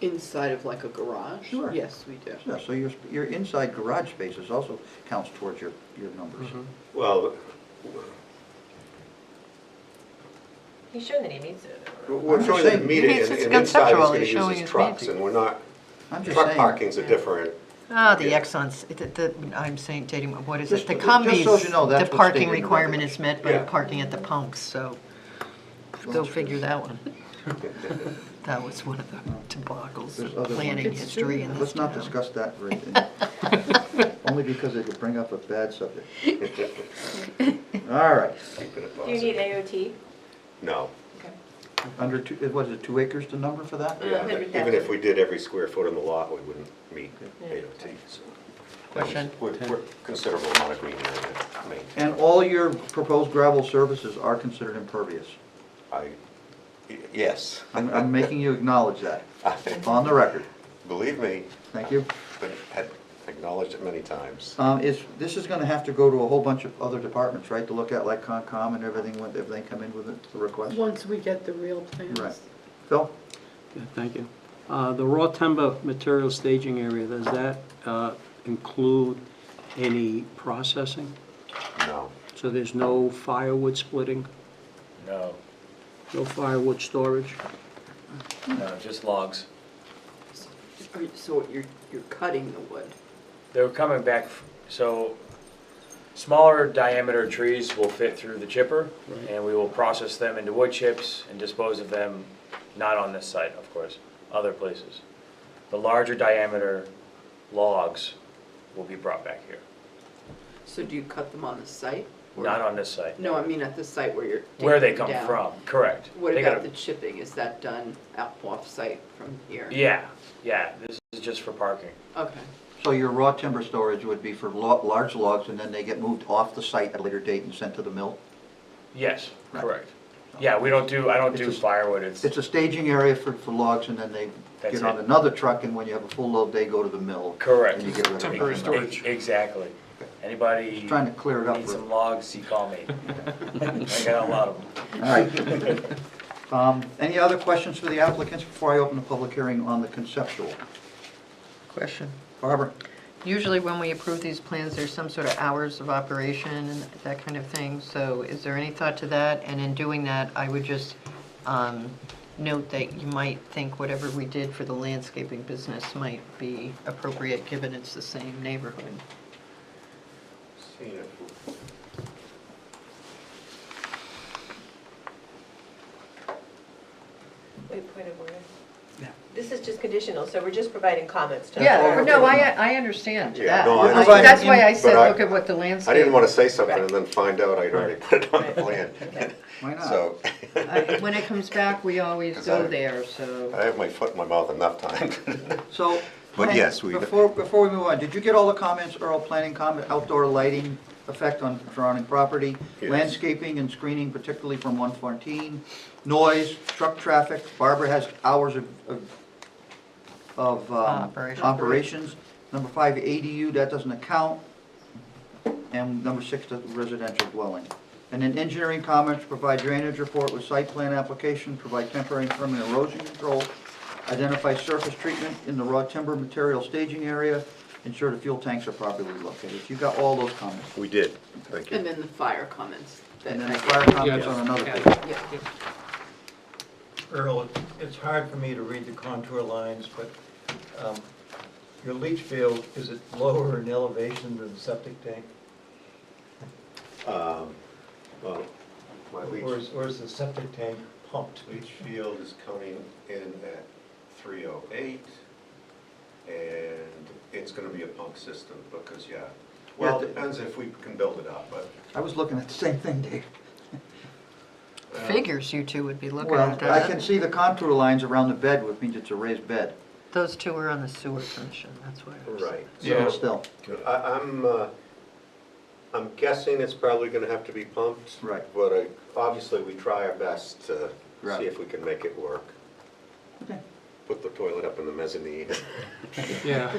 Speaker 11: Inside of like a garage?
Speaker 2: Sure.
Speaker 11: Yes, we do.
Speaker 2: Yeah, so your inside garage spaces also counts towards your numbers.
Speaker 9: Well,
Speaker 1: He's shown that he meets it.
Speaker 9: we're
Speaker 2: I'm just
Speaker 9: trying to
Speaker 2: saying,
Speaker 9: meet
Speaker 6: he
Speaker 9: it,
Speaker 6: needs-
Speaker 9: and
Speaker 6: it's
Speaker 9: and inside he's
Speaker 6: conceptual,
Speaker 9: gonna
Speaker 6: he's showing
Speaker 9: use his
Speaker 6: his
Speaker 9: trucks,
Speaker 6: meeting.
Speaker 9: and we're not,
Speaker 2: I'm just
Speaker 9: truck
Speaker 2: saying.
Speaker 9: parking's a
Speaker 1: Yeah.
Speaker 9: different,
Speaker 6: Ah, the
Speaker 9: Yeah.
Speaker 6: Exxon's, I'm saying, dating, what is
Speaker 2: Just-
Speaker 6: it? The
Speaker 2: just so
Speaker 6: Cumbies,
Speaker 2: you know, that's
Speaker 6: the
Speaker 2: what's
Speaker 6: parking
Speaker 2: stated in the
Speaker 6: requirement is met by
Speaker 9: Yeah.
Speaker 6: parking at the pumps, so go figure that one. That was one of the debacles
Speaker 2: There's
Speaker 6: of
Speaker 2: other
Speaker 6: planning
Speaker 2: ones.
Speaker 6: history in this
Speaker 2: Let's not
Speaker 6: town.
Speaker 2: discuss that right only because it would bring up a bad subject. All right,
Speaker 9: keeping it
Speaker 1: Do you need
Speaker 9: positive.
Speaker 1: AOT?
Speaker 9: No.
Speaker 1: Okay.
Speaker 2: under two, was it 2 acres the number for that?
Speaker 9: Yeah,
Speaker 1: 100,000.
Speaker 9: even if we did every square foot on the lot, we wouldn't meet
Speaker 1: Yeah.
Speaker 9: AOT. so.
Speaker 6: Question?
Speaker 9: We're considerable amount of green area to maintain.
Speaker 2: And all your proposed gravel services are considered impervious.
Speaker 9: Yes.
Speaker 2: I'm making you acknowledge that, on the record.
Speaker 9: Believe me,
Speaker 2: Thank you.
Speaker 9: but had acknowledged it many times.
Speaker 2: This is gonna have to go to a whole bunch of other departments, right, to look at, like Concom and everything, when if they come in with the request?
Speaker 11: Once we get the real plans.
Speaker 2: Right. Phil?
Speaker 7: Yeah, thank you. The raw timber material staging area, does that include any processing?
Speaker 9: No.
Speaker 7: So there's no firewood splitting,
Speaker 8: No,
Speaker 7: no firewood storage?
Speaker 8: no, just logs.
Speaker 11: So you're cutting the wood?
Speaker 8: They're coming back, so smaller diameter trees will fit through the chipper,
Speaker 7: Right.
Speaker 8: and we will process them into wood chips and dispose of them, not on this site, of course, other places. The larger diameter logs will be brought back here,
Speaker 11: So do you cut them on the site? or-
Speaker 8: not on this site.
Speaker 11: No, I mean at the site where you're
Speaker 8: Where they
Speaker 11: taking
Speaker 8: come
Speaker 11: them down.
Speaker 8: from, correct.
Speaker 11: What
Speaker 8: They
Speaker 11: about
Speaker 8: gotta-
Speaker 11: the chipping? Is that done off-site from here?
Speaker 8: Yeah, this is just for parking.
Speaker 11: Okay.
Speaker 2: So your raw timber storage would be for large logs, and then they get moved off the site at a later date and sent to the mill?
Speaker 8: Yes,
Speaker 2: Right.
Speaker 8: correct. Yeah, I don't do
Speaker 2: It's a-
Speaker 8: firewood, it's,
Speaker 2: It's a staging area for logs, and then they
Speaker 8: That's
Speaker 2: get on
Speaker 8: it.
Speaker 2: another truck, and when you have a full load, they go to the mill.
Speaker 8: correct.
Speaker 2: And you get rid of
Speaker 3: Temporary
Speaker 2: them.
Speaker 3: storage.
Speaker 8: Exactly. Anybody
Speaker 2: Just trying to clear it up.
Speaker 8: need
Speaker 2: for-
Speaker 8: some logs, you call me. I got a lot of them.
Speaker 2: All right. Any other questions for the applicants before I open the public hearing on the conceptual?
Speaker 6: Question.
Speaker 2: Barbara?
Speaker 6: Usually when we approve these plans, there's some sort of hours of operation and that kind of thing. So is there any thought to that? And in doing that, I would just note that you might think whatever we did for the landscaping business might be appropriate, given it's the same neighborhood.
Speaker 9: Seeing if-
Speaker 1: Wait, point of order.
Speaker 2: Yeah.
Speaker 1: This is just conditional, so we're just providing comments to.
Speaker 6: Yeah, no, I understand
Speaker 9: Yeah,
Speaker 6: that.
Speaker 9: no, I
Speaker 2: understand.
Speaker 6: That's why I said,
Speaker 9: But I-
Speaker 6: look at what the landscape.
Speaker 9: I didn't want to say something and then find out I'd already put it on the plan.
Speaker 2: Why not?
Speaker 9: So,
Speaker 6: When it comes back, we always
Speaker 9: 'Cause
Speaker 6: go
Speaker 9: I-
Speaker 6: there, so.
Speaker 9: I have my foot in my mouth enough times.
Speaker 2: So,
Speaker 9: But yes, we-
Speaker 2: before we move on, did you get all the comments, Earl, planning comment, outdoor lighting effect on surrounding property?
Speaker 9: Yes.
Speaker 2: Landscaping and screening, particularly from 114, noise, truck traffic, Barbara has hours of operations. Number 5, ADU, that doesn't account. And number 6, the residential dwelling. And then engineering comments, provide drainage report with site plan application, provide temporary and permanent erosion control, identify surface treatment in the raw timber material staging area, ensure the fuel tanks are properly located. You got all those comments.
Speaker 9: We did, thank
Speaker 11: And
Speaker 9: you.
Speaker 11: then the fire comments. that
Speaker 2: And then
Speaker 11: I
Speaker 2: the
Speaker 11: gave.
Speaker 2: fire comments on another page.
Speaker 11: Yeah.
Speaker 5: Earl, it's hard for me to read the contour lines, but your leach field, is it lower in elevation than the septic tank?
Speaker 9: Well, my
Speaker 5: Or is the septic tank pumped?
Speaker 9: leach field is coming in at 308, and it's gonna be a pump system, because, yeah, well, it depends if we can build it up, but.
Speaker 2: I was looking at the same thing, Dave.
Speaker 6: Figures you two would be looking
Speaker 2: Well,
Speaker 6: at
Speaker 2: I
Speaker 6: that.
Speaker 2: can see the contour lines around the bed, which means it's a raised bed.
Speaker 6: Those two are on the sewer commission, that's why. I was-
Speaker 9: Right.
Speaker 2: So still,
Speaker 9: I'm guessing it's probably gonna have to be pumped.
Speaker 2: Right.
Speaker 9: But obviously, we try our best to
Speaker 2: Right.
Speaker 9: see if we can make it work.
Speaker 2: Okay.
Speaker 9: Put the toilet up in the mezzanine.
Speaker 3: Yeah.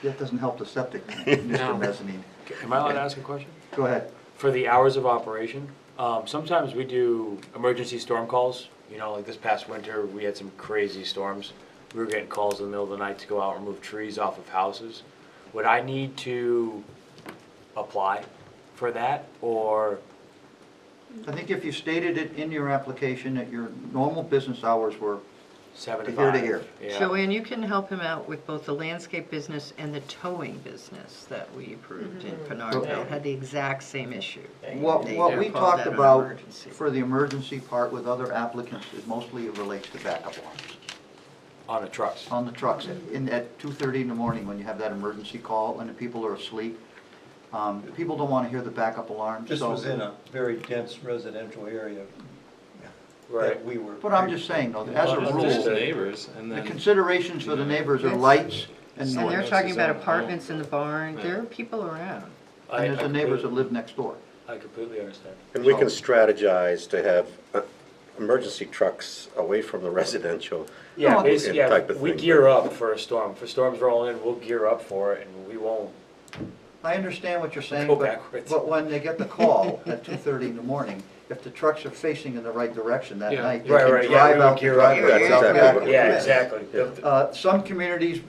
Speaker 2: that doesn't help the septic, tank,
Speaker 8: No.
Speaker 2: Mr. Mezzanine.
Speaker 8: Am I allowed to ask a question?
Speaker 2: Go ahead.
Speaker 8: For the hours of operation, sometimes we do emergency storm calls. You know, like this past winter, we had some crazy storms. We were getting calls in the middle of the night to go out and remove trees off of houses. Would I need to apply for that, or?
Speaker 2: I think if you stated it in your application that your normal business hours were
Speaker 8: 7 to
Speaker 2: To hear to
Speaker 8: 5?
Speaker 2: hear.
Speaker 8: Yeah.
Speaker 6: Joanne, you can help him out with both the landscape business and the towing business that we approved in Pinardville, had the exact same issue.
Speaker 2: What
Speaker 6: They
Speaker 2: we
Speaker 6: called
Speaker 2: talked
Speaker 6: that an
Speaker 2: about
Speaker 6: emergency.
Speaker 2: for the emergency part with other applicants is mostly it relates to backup alarms
Speaker 8: On the trucks?
Speaker 2: on the trucks. At 2:30 in the morning when you have that emergency call and the people are asleep, people don't want to hear the backup alarm.
Speaker 5: This
Speaker 2: so-
Speaker 5: was in a very dense residential area
Speaker 8: Right.
Speaker 5: that we were.
Speaker 2: But I'm just saying though, as a
Speaker 3: Just
Speaker 2: rule,
Speaker 3: neighbors, and
Speaker 2: the
Speaker 3: then.
Speaker 2: considerations for the neighbors are lights and
Speaker 6: And they're
Speaker 2: noise.
Speaker 6: talking about
Speaker 3: His own
Speaker 6: apartments in the barn, there are people around.
Speaker 2: And there's the neighbors that live next door.
Speaker 8: I completely understand.
Speaker 9: And we can strategize to have emergency trucks away from the residential.
Speaker 8: Yeah,
Speaker 2: No,
Speaker 8: basically,
Speaker 9: and
Speaker 8: yeah,
Speaker 9: type of
Speaker 8: we
Speaker 9: thing,
Speaker 8: gear up for a storm. If a storm's rolling in, we'll gear up for it, and we won't.
Speaker 2: I understand what you're saying,
Speaker 8: Go
Speaker 2: but,
Speaker 8: backwards.
Speaker 2: but when they get the call at 2:30 in the morning, if the trucks are facing in the right direction that
Speaker 3: Yeah.
Speaker 2: night, they
Speaker 8: Right,
Speaker 2: can
Speaker 8: right, yeah,
Speaker 2: drive
Speaker 8: we
Speaker 2: out
Speaker 8: would
Speaker 2: the
Speaker 8: gear up.
Speaker 2: driveway
Speaker 9: That's
Speaker 2: without
Speaker 9: exactly
Speaker 2: backup.
Speaker 9: what-
Speaker 8: Yeah,
Speaker 9: Yeah.
Speaker 8: exactly.
Speaker 2: Some communities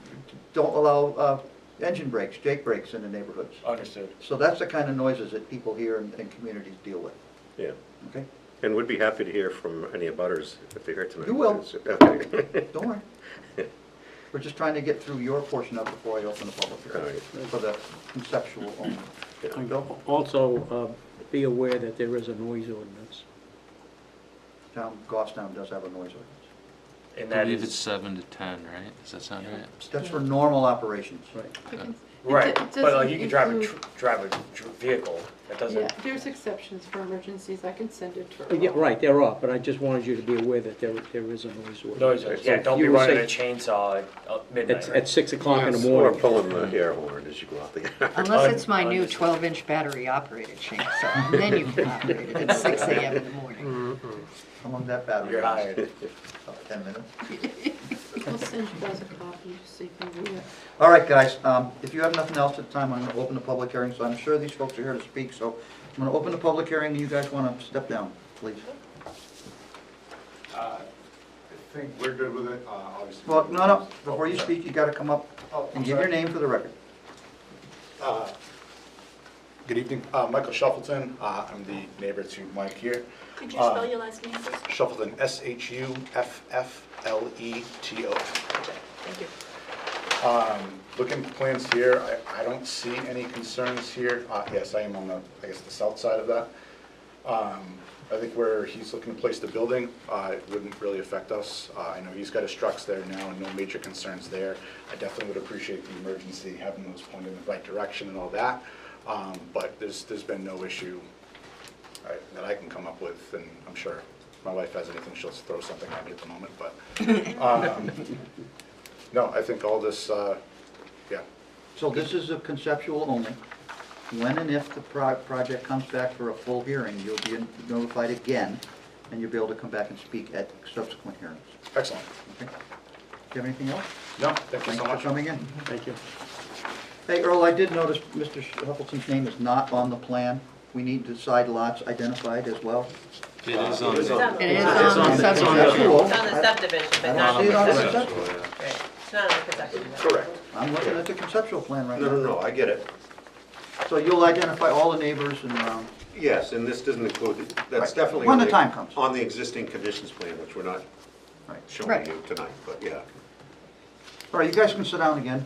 Speaker 2: don't allow engine brakes, Jake brakes in the neighborhoods.
Speaker 8: Understood.
Speaker 2: So that's the kind of noises that people hear and communities deal with,
Speaker 9: Yeah.
Speaker 2: okay?
Speaker 9: And we'd be happy to hear from any abutters if they're here tonight.
Speaker 2: You will.
Speaker 9: Okay.
Speaker 2: Don't worry. We're just trying to get through your portion of it before I open the public hearing for the conceptual only.
Speaker 7: And
Speaker 2: Bill?
Speaker 7: also, be aware that there is a noise ordinance.
Speaker 2: Goffstown does have a noise ordinance.
Speaker 8: And
Speaker 3: I
Speaker 8: that
Speaker 3: believe it's
Speaker 8: is,
Speaker 3: 7 to 10, right? Does that sound right?
Speaker 2: That's for normal operations.
Speaker 7: Right.
Speaker 8: right,
Speaker 11: It
Speaker 8: but like
Speaker 11: doesn't
Speaker 8: you can drive a,
Speaker 11: include-
Speaker 8: drive a vehicle, that
Speaker 12: Yeah,
Speaker 8: doesn't,
Speaker 12: there's exceptions for emergencies, I can send it to.
Speaker 7: Yeah, right, there are, but I just wanted you to be aware that there is a noise ordinance.
Speaker 8: noise, yeah, don't be
Speaker 7: You will
Speaker 8: running a
Speaker 7: say
Speaker 8: chainsaw at midnight,
Speaker 7: At
Speaker 8: right?
Speaker 7: 6 o'clock in the
Speaker 9: Or
Speaker 7: morning.
Speaker 9: pulling the air horn as you go out the yard.
Speaker 6: Unless it's my new
Speaker 8: Understood.
Speaker 6: 12-inch battery operated chainsaw, and then you can operate it at 6 AM in the morning.
Speaker 2: How long that battery?
Speaker 8: You're
Speaker 2: lasts?
Speaker 8: hired.
Speaker 2: About 10 minutes.
Speaker 12: I'll send you guys a copy, just so you can read it.
Speaker 2: All right, guys, if you have nothing else at the time, I'm going to open the public hearing, so I'm sure these folks are here to speak, so I'm going to open the public hearing, and you guys want to step down, please.
Speaker 13: I think we're good with it, obviously.
Speaker 2: Well, no, before you speak, you got to come up
Speaker 13: Oh,
Speaker 2: and give your name for the record.
Speaker 13: Good evening. Michael Shuffleton. I'm the neighbor to Mike here.
Speaker 14: Could you spell your last name, please?
Speaker 13: Shuffleton, S-H-U-F-F-L-E-T-O.
Speaker 1: Thank you.
Speaker 13: Looking at the plans here, I don't see any concerns here. Yes, I am on the, I guess, the south side of that. I think where he's looking to place the building, it wouldn't really affect us. I know he's got his trucks there now and no major concerns there. I definitely would appreciate the emergency, having those pointed in the right direction and all that. But there's been no issue that I can come up with, and I'm sure if my wife has anything, she'll throw something at me at the moment, but, no, I think all this, yeah.
Speaker 2: So this is a conceptual only. When and if the project comes back for a full hearing, you'll be notified again, and you'll be able to come back and speak at subsequent hearings.
Speaker 13: Excellent.
Speaker 2: Okay. Do you have anything else?
Speaker 13: No, thank you so
Speaker 2: Thanks
Speaker 13: much.
Speaker 2: for coming in.
Speaker 7: Thank you.
Speaker 2: Hey, Earl, I did notice Mr. Huffleton's name is not on the plan. We need the side lots identified as well.
Speaker 3: It is on
Speaker 1: It is
Speaker 3: the.
Speaker 1: on
Speaker 6: It is
Speaker 1: the
Speaker 6: on the subdivision.
Speaker 2: Conceptual.
Speaker 1: It's on the subdivision, but
Speaker 2: I
Speaker 1: not
Speaker 2: don't
Speaker 1: on
Speaker 2: see it
Speaker 1: the
Speaker 2: on the
Speaker 1: conceptual.
Speaker 2: conceptual.
Speaker 1: Right. It's not on the conceptual.
Speaker 9: Correct.
Speaker 2: I'm looking at the conceptual plan right now.
Speaker 9: No, I get it.
Speaker 2: So you'll identify all the neighbors and,
Speaker 9: Yes, and this doesn't include, that's
Speaker 2: Right.
Speaker 9: definitely.
Speaker 2: When
Speaker 9: on
Speaker 2: the time comes.
Speaker 9: On the existing conditions plan, which we're not
Speaker 2: right.
Speaker 9: showing
Speaker 6: Right.
Speaker 9: you tonight, but yeah.
Speaker 2: All right, you guys can sit down again.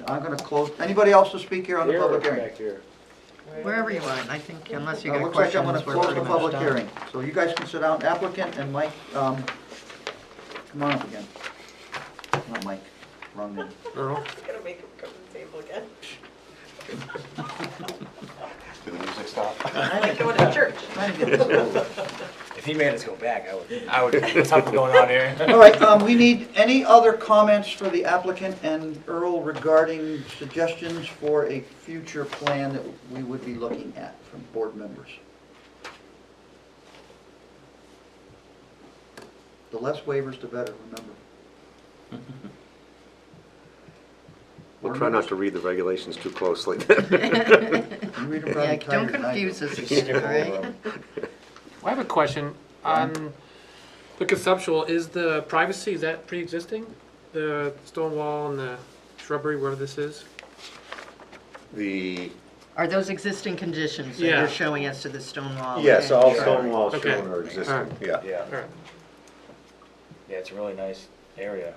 Speaker 2: I'm gonna close. Anybody else to speak here on the public hearing?
Speaker 8: Back here.
Speaker 6: Wherever you want, I think, unless you got
Speaker 2: Looks like I'm
Speaker 6: questions,
Speaker 2: gonna
Speaker 6: we're
Speaker 2: close
Speaker 6: pretty
Speaker 2: the
Speaker 6: much
Speaker 2: public
Speaker 6: done.
Speaker 2: hearing. So you guys can sit down. Applicant and Mike, come on up again. Not Mike, wrong name.
Speaker 1: Gonna make him come to the table again.
Speaker 13: Did the music stop?
Speaker 1: Like going to church.
Speaker 2: Trying to get this over.
Speaker 8: If he made us go back, I would, what's something going on here?
Speaker 2: All right, we need any other comments for the applicant and Earl regarding suggestions for a future plan that we would be looking at from board members? The less waivers, the better, remember.
Speaker 9: We'll try not to read the regulations too closely.
Speaker 2: You read them probably
Speaker 6: Yeah, don't
Speaker 2: tighter than I do.
Speaker 6: confuse us again, all right?
Speaker 15: I have a question on the conceptual. Is the privacy, is that pre-existing? The stone wall and the shrubbery, wherever this is?
Speaker 9: The,
Speaker 6: Are those existing conditions that
Speaker 15: Yeah.
Speaker 6: you're showing us to the stone wall?
Speaker 9: yes,
Speaker 6: Okay.
Speaker 9: all stone walls
Speaker 15: Okay.
Speaker 9: shown are existing,
Speaker 15: Alright.
Speaker 9: yeah.
Speaker 8: Yeah,
Speaker 15: All right.
Speaker 8: yeah, it's a really nice area.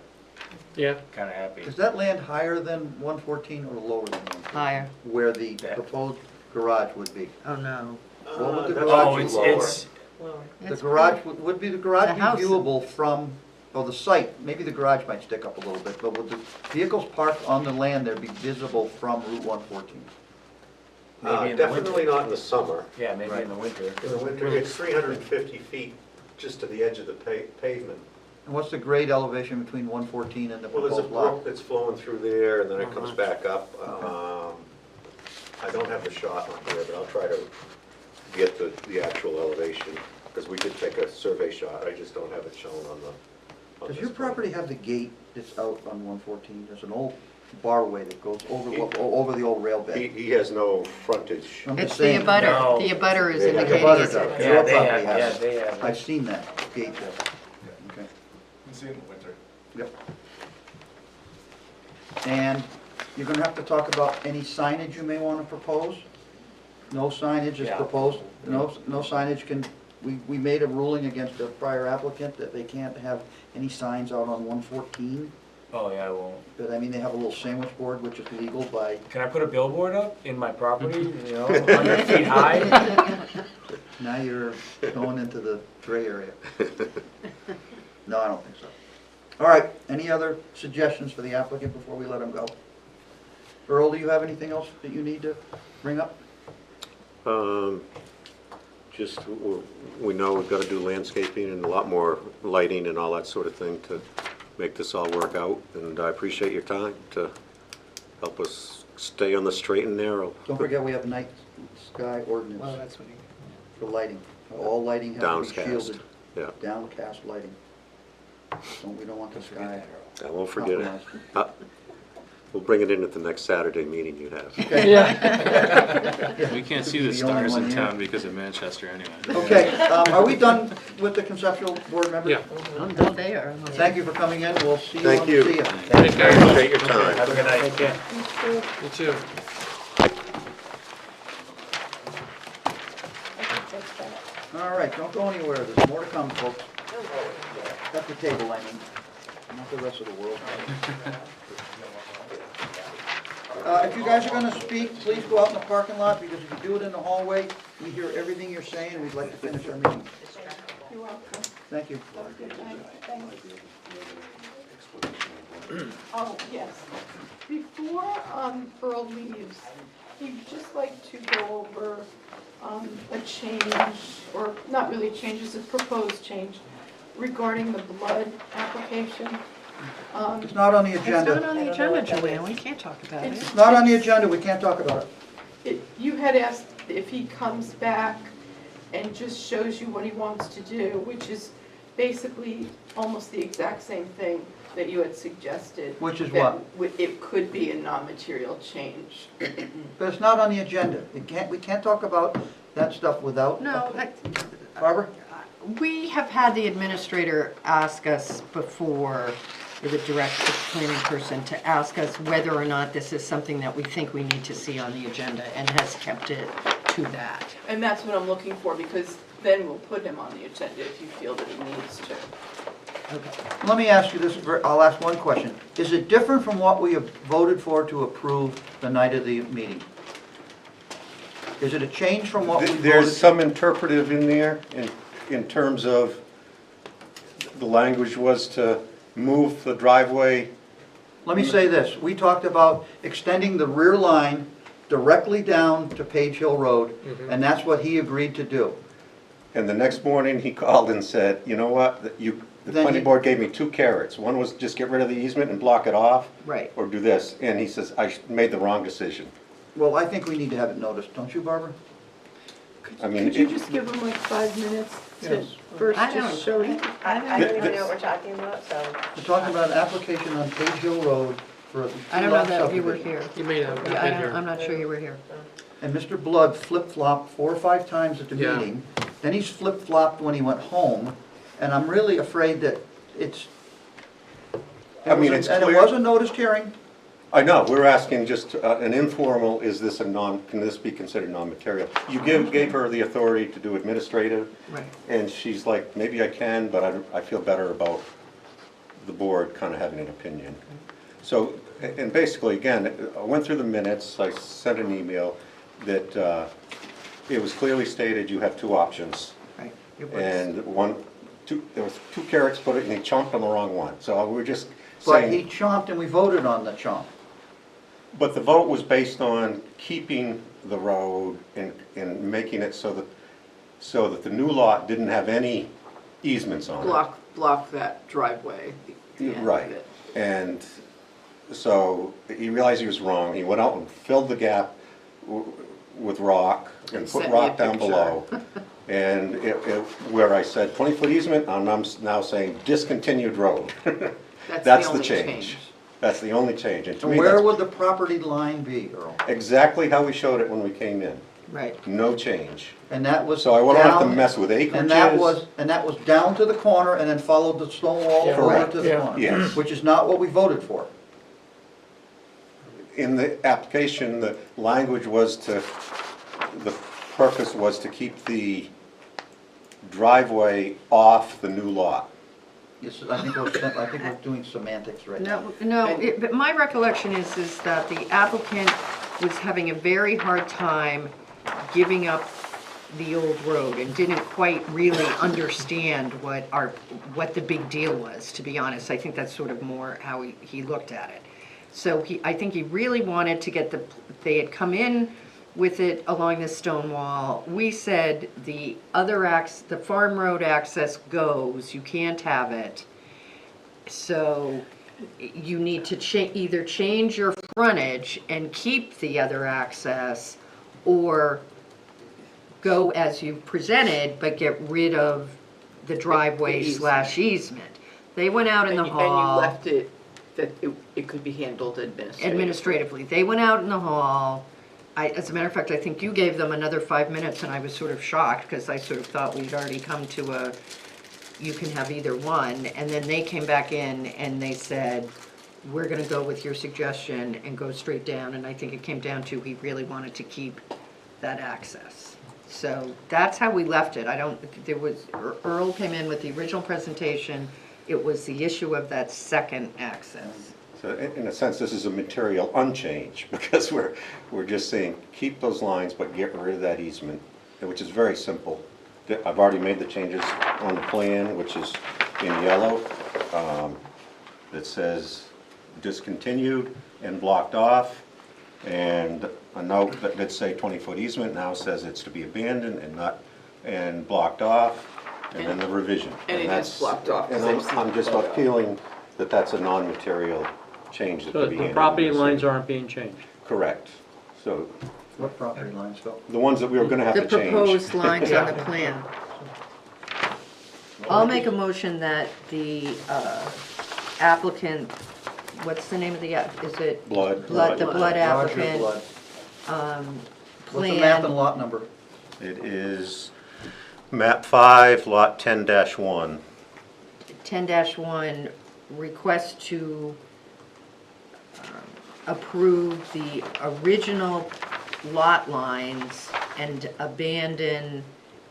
Speaker 15: Yeah.
Speaker 8: Kinda happy.
Speaker 2: Is that land higher than 114 or lower than 114?
Speaker 6: Higher.
Speaker 2: Where the
Speaker 8: Yeah.
Speaker 2: proposed garage would be?
Speaker 6: Oh, no.
Speaker 2: What would the
Speaker 9: That's
Speaker 2: garage
Speaker 8: Oh,
Speaker 2: be
Speaker 8: it's,
Speaker 9: lower.
Speaker 8: it's,
Speaker 1: Lower.
Speaker 2: The
Speaker 6: It's
Speaker 2: garage, would be the garage
Speaker 6: The
Speaker 2: be
Speaker 6: house.
Speaker 2: viewable from, well, the site, maybe the garage might stick up a little bit, but would the vehicles parked on the land there be visible from Route 114?
Speaker 8: maybe in the winter.
Speaker 9: Definitely not in the summer.
Speaker 8: Yeah, maybe in the winter.
Speaker 9: In the winter, it's 350 feet just to the edge of the pavement.
Speaker 2: And what's the grade elevation between 114 and the
Speaker 9: Well, there's a
Speaker 2: proposed lot?
Speaker 9: brook that's flowing through there, and then it comes back up. I don't have the shot on here, but I'll try to get the actual elevation, because we did take a survey shot, I just don't have it shown on the. on
Speaker 2: Does
Speaker 9: this
Speaker 2: your
Speaker 9: plan.
Speaker 2: property have the gate that's out on 114? There's an old barway that goes over the old rail bed.
Speaker 9: He has no frontage.
Speaker 2: I'm
Speaker 6: It's
Speaker 2: just
Speaker 6: the
Speaker 2: saying,
Speaker 6: abutter.
Speaker 8: No.
Speaker 6: The abutter is
Speaker 9: They-
Speaker 2: like
Speaker 6: indicating
Speaker 2: a butter
Speaker 6: it's
Speaker 2: does.
Speaker 6: a-
Speaker 8: Yeah,
Speaker 2: Your
Speaker 8: they
Speaker 2: property
Speaker 8: have, yeah,
Speaker 2: has it.
Speaker 8: they have.
Speaker 2: I've seen that gate there. Okay.
Speaker 13: You can see it in the winter.
Speaker 2: Yep. And you're gonna have to talk about any signage you may wanna propose? No signage is
Speaker 8: Yeah.
Speaker 2: proposed, no signage can, we made a ruling against a prior applicant that they can't have any signs out on 114.
Speaker 8: Oh, yeah, I won't.
Speaker 2: But I mean, they have a little sandwich board, which is legal by,
Speaker 8: Can I put a billboard up in my property, you know, 100 feet high?
Speaker 2: now you're going into the gray area. No, I don't think so. All right, any other suggestions for the applicant before we let him go? Earl, do you have anything else that you need to bring up?
Speaker 9: Just, we know we've got to do landscaping and a lot more lighting and all that sort of thing to make this all work out, and I appreciate your time to help us stay on the straight and narrow.
Speaker 2: Don't forget, we have night sky ordinance
Speaker 15: That's what
Speaker 2: for lighting. All lighting has to be
Speaker 9: Downcast,
Speaker 2: shielded.
Speaker 9: yeah.
Speaker 2: Downcast lighting. We don't want the sky
Speaker 9: I won't forget it.
Speaker 2: compromised.
Speaker 9: We'll bring it in at the next Saturday meeting you have.
Speaker 3: We can't see the
Speaker 2: Be the only
Speaker 3: stars
Speaker 2: one
Speaker 3: in
Speaker 2: here.
Speaker 3: town because of Manchester anyway.
Speaker 2: Okay, are we done with the conceptual board members?
Speaker 15: Yeah.
Speaker 6: I'm done there.
Speaker 2: Thank you for coming in, we'll see you
Speaker 9: Thank
Speaker 2: on
Speaker 9: you.
Speaker 2: the see ya.
Speaker 9: I appreciate your time.
Speaker 8: Have a good night.
Speaker 15: You too.
Speaker 2: don't go anywhere, there's more to come, folks. At the table, I mean, not the rest of the world. If you guys are gonna speak, please go out in the parking lot, because if you do it in the hallway, we hear everything you're saying, and we'd like to finish our meeting.
Speaker 12: You're welcome.
Speaker 2: Thank you.
Speaker 12: Have a good night. Thank you. Oh, yes. Before Earl leaves, he'd just like to go over a change, or not really change, it's a proposed change regarding the blood application.
Speaker 2: It's not on the
Speaker 6: It's
Speaker 2: agenda.
Speaker 6: not on the agenda, Joanne, we can't talk about it.
Speaker 2: It's not on the agenda, we can't talk about it.
Speaker 12: You had asked if he comes back and just shows you what he wants to do, which is basically almost the exact same thing that you had suggested.
Speaker 2: Which is
Speaker 12: that
Speaker 2: what?
Speaker 12: It could be a non-material change.
Speaker 2: But it's not on the agenda. We can't talk about that stuff without.
Speaker 6: No,
Speaker 2: Barbara?
Speaker 6: we have had the administrator ask us before, or the planning person, to ask us whether or not this is something that we think we need to see on the agenda, and has kept it to that.
Speaker 12: And that's what I'm looking for, because then we'll put him on the agenda if you feel that he needs to.
Speaker 6: Okay.
Speaker 2: Let me ask you this, I'll ask one question. Is it different from what we have voted for to approve the night of the meeting? Is it a change from what we voted?
Speaker 9: There's some interpretive in there, in terms of, the language was to move the driveway.
Speaker 2: Let me say this, we talked about extending the rear line directly down to Page Hill Road, and that's what he agreed to do.
Speaker 9: And the next morning, he called and said, you know what, the
Speaker 2: Then
Speaker 9: planning
Speaker 2: he-
Speaker 9: board gave me two carrots. One was just get rid of the easement and block it off.
Speaker 6: Right.
Speaker 9: Or do this. And he says, I made the wrong decision.
Speaker 2: Well, I think we need to have it noticed, don't you, Barbara?
Speaker 9: I mean,
Speaker 12: Could you
Speaker 9: it-
Speaker 12: just give him like 5 minutes to
Speaker 2: Yes.
Speaker 12: first
Speaker 6: I
Speaker 12: just show you?
Speaker 1: I don't even know what we're talking about, so.
Speaker 2: We're talking about an application on Page Hill Road for a
Speaker 6: I don't know
Speaker 2: two-lot
Speaker 6: that you were
Speaker 2: subdivision.
Speaker 6: here.
Speaker 15: You may have
Speaker 6: Yeah,
Speaker 15: been here.
Speaker 6: I'm not sure you were here.
Speaker 2: And Mr. Blood flip-flopped 4 or 5 times at the
Speaker 15: Yeah.
Speaker 2: meeting. Then he's flip-flopped when he went home, and I'm really afraid that it's...
Speaker 9: I mean, it's
Speaker 2: And it
Speaker 9: clear-
Speaker 2: was a noticed hearing.
Speaker 9: I know, we're asking just an informal, is this can this be considered non-material? You gave her the authority to do administrative,
Speaker 6: Right.
Speaker 9: and she's like, maybe I can, but I feel better about the board kind of having an opinion. So, and basically, again, I went through the minutes, I sent an email that it was clearly stated you have 2 options.
Speaker 6: Right. It was.
Speaker 9: And there was 2 carrots put it, and he chomped on the wrong one. So we're just
Speaker 2: But he
Speaker 9: saying,
Speaker 2: chomped and we voted on the chomp.
Speaker 9: but the vote was based on keeping the road and making it so that the new lot didn't have any easements on it.
Speaker 11: Block that driveway, the end of
Speaker 9: Right.
Speaker 11: it.
Speaker 9: And so he realized he was wrong. He went out and filled the gap with rock and put
Speaker 11: Sent me a
Speaker 9: rock down
Speaker 11: picture.
Speaker 9: below. And where I said 20-foot easement, I'm now saying discontinued road. That's the
Speaker 11: only
Speaker 9: change. That's the only change. And to
Speaker 2: And
Speaker 9: me,
Speaker 2: where
Speaker 9: that's
Speaker 2: would the property line be, Earl?
Speaker 9: exactly how we showed it when we came in.
Speaker 6: Right.
Speaker 9: No change.
Speaker 2: And that was
Speaker 9: So I won't have to
Speaker 2: down-
Speaker 9: mess with acreages.
Speaker 2: And that was down to the corner and then followed the stone wall
Speaker 15: Yeah.
Speaker 2: over
Speaker 9: Correct.
Speaker 2: to the
Speaker 15: Yeah.
Speaker 2: corner.
Speaker 9: Yes.
Speaker 2: Which is not what we voted for.
Speaker 9: In the application, the language was the purpose was to keep the driveway off the new lot.
Speaker 2: Yes, I think we're doing semantics right now.
Speaker 6: But my recollection is that the applicant was having a very hard time giving up the old road and didn't quite really understand what the big deal was, to be honest. I think that's sort of more how he looked at it. So I think he really wanted to get they had come in with it along the stone wall. We said the farm road access goes, you can't have it. So you need to either change your frontage and keep the other access, or go as you presented, but get rid of the driveway / easement. They went out in the hall.
Speaker 11: And you left it, that it could be handled
Speaker 6: Administratively. They went out in the hall. As a matter of fact, I think you gave them another 5 minutes, and I was sort of shocked, because I sort of thought we'd already come to you can have either one. And then they came back in and they said, we're gonna go with your suggestion and go straight down. And I think it came down to he really wanted to keep that access. So that's how we left it. I don't, there was, Earl came in with the original presentation. It was the issue of that second access.
Speaker 9: So in a sense, this is a material unchange, because we're just saying, keep those lines, but get rid of that easement, which is very simple. I've already made the changes on the plan, which is in yellow. That says discontinued and blocked off, and a note that did say 20-foot easement now says it's to be abandoned and not, and blocked off, and then the revision.
Speaker 11: And it is
Speaker 9: that's-
Speaker 11: blocked off.
Speaker 9: And I'm just appealing that that's a non-material change that
Speaker 7: So
Speaker 9: could be
Speaker 7: the
Speaker 9: handled.
Speaker 7: property
Speaker 9: in the
Speaker 7: lines
Speaker 9: city.
Speaker 7: aren't being changed?
Speaker 9: Correct. So
Speaker 2: What property lines, Phil?
Speaker 9: the ones that we were gonna have
Speaker 6: The
Speaker 9: to change.
Speaker 6: proposed lines on the plan. I'll make a motion that the applicant, what's the name of the, is it?
Speaker 9: Blood.
Speaker 6: The blood
Speaker 2: Roger
Speaker 6: applicant,
Speaker 2: Blood.
Speaker 6: plan.
Speaker 2: What's the map and lot number?
Speaker 9: It is map 5, lot 10-1.
Speaker 6: 10-1, request to approve the original lot lines and abandon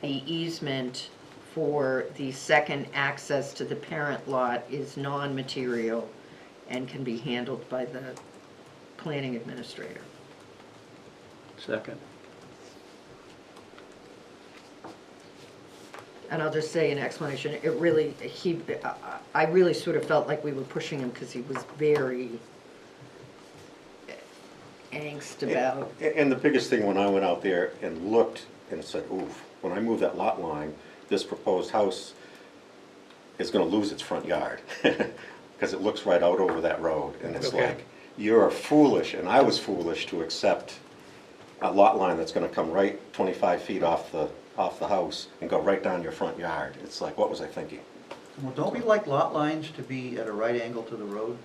Speaker 6: the easement for the second access to the parent lot is non-material and can be handled by the planning administrator.
Speaker 7: Second.
Speaker 6: And I'll just say in explanation, it really, I really sort of felt like we were pushing him because he was very angst about.
Speaker 9: And the biggest thing, when I went out there and looked and said, oof, when I move that lot line, this proposed house is gonna lose its front yard. Because it looks right out over that road, and it's
Speaker 15: Okay.
Speaker 9: like, you're foolish, and I was foolish to accept a lot line that's gonna come right 25 feet off the house and go right down your front yard. It's like, what was I thinking?
Speaker 2: Well, don't we like lot lines to be at a right angle to the road?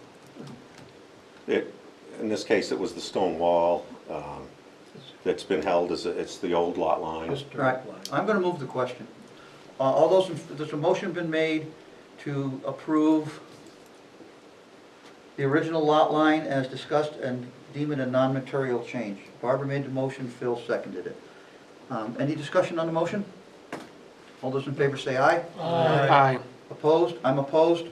Speaker 9: In this case, it was the stone wall that's been held as, it's the old lot line.
Speaker 2: Right, I'm gonna move the question. All those, there's a motion been made to approve the original lot line as discussed and deem it a non-material change. Barbara made the motion, Phil seconded it. Any discussion on the motion? All those in favor say aye.
Speaker 15: Aye.
Speaker 2: Opposed? I'm opposed.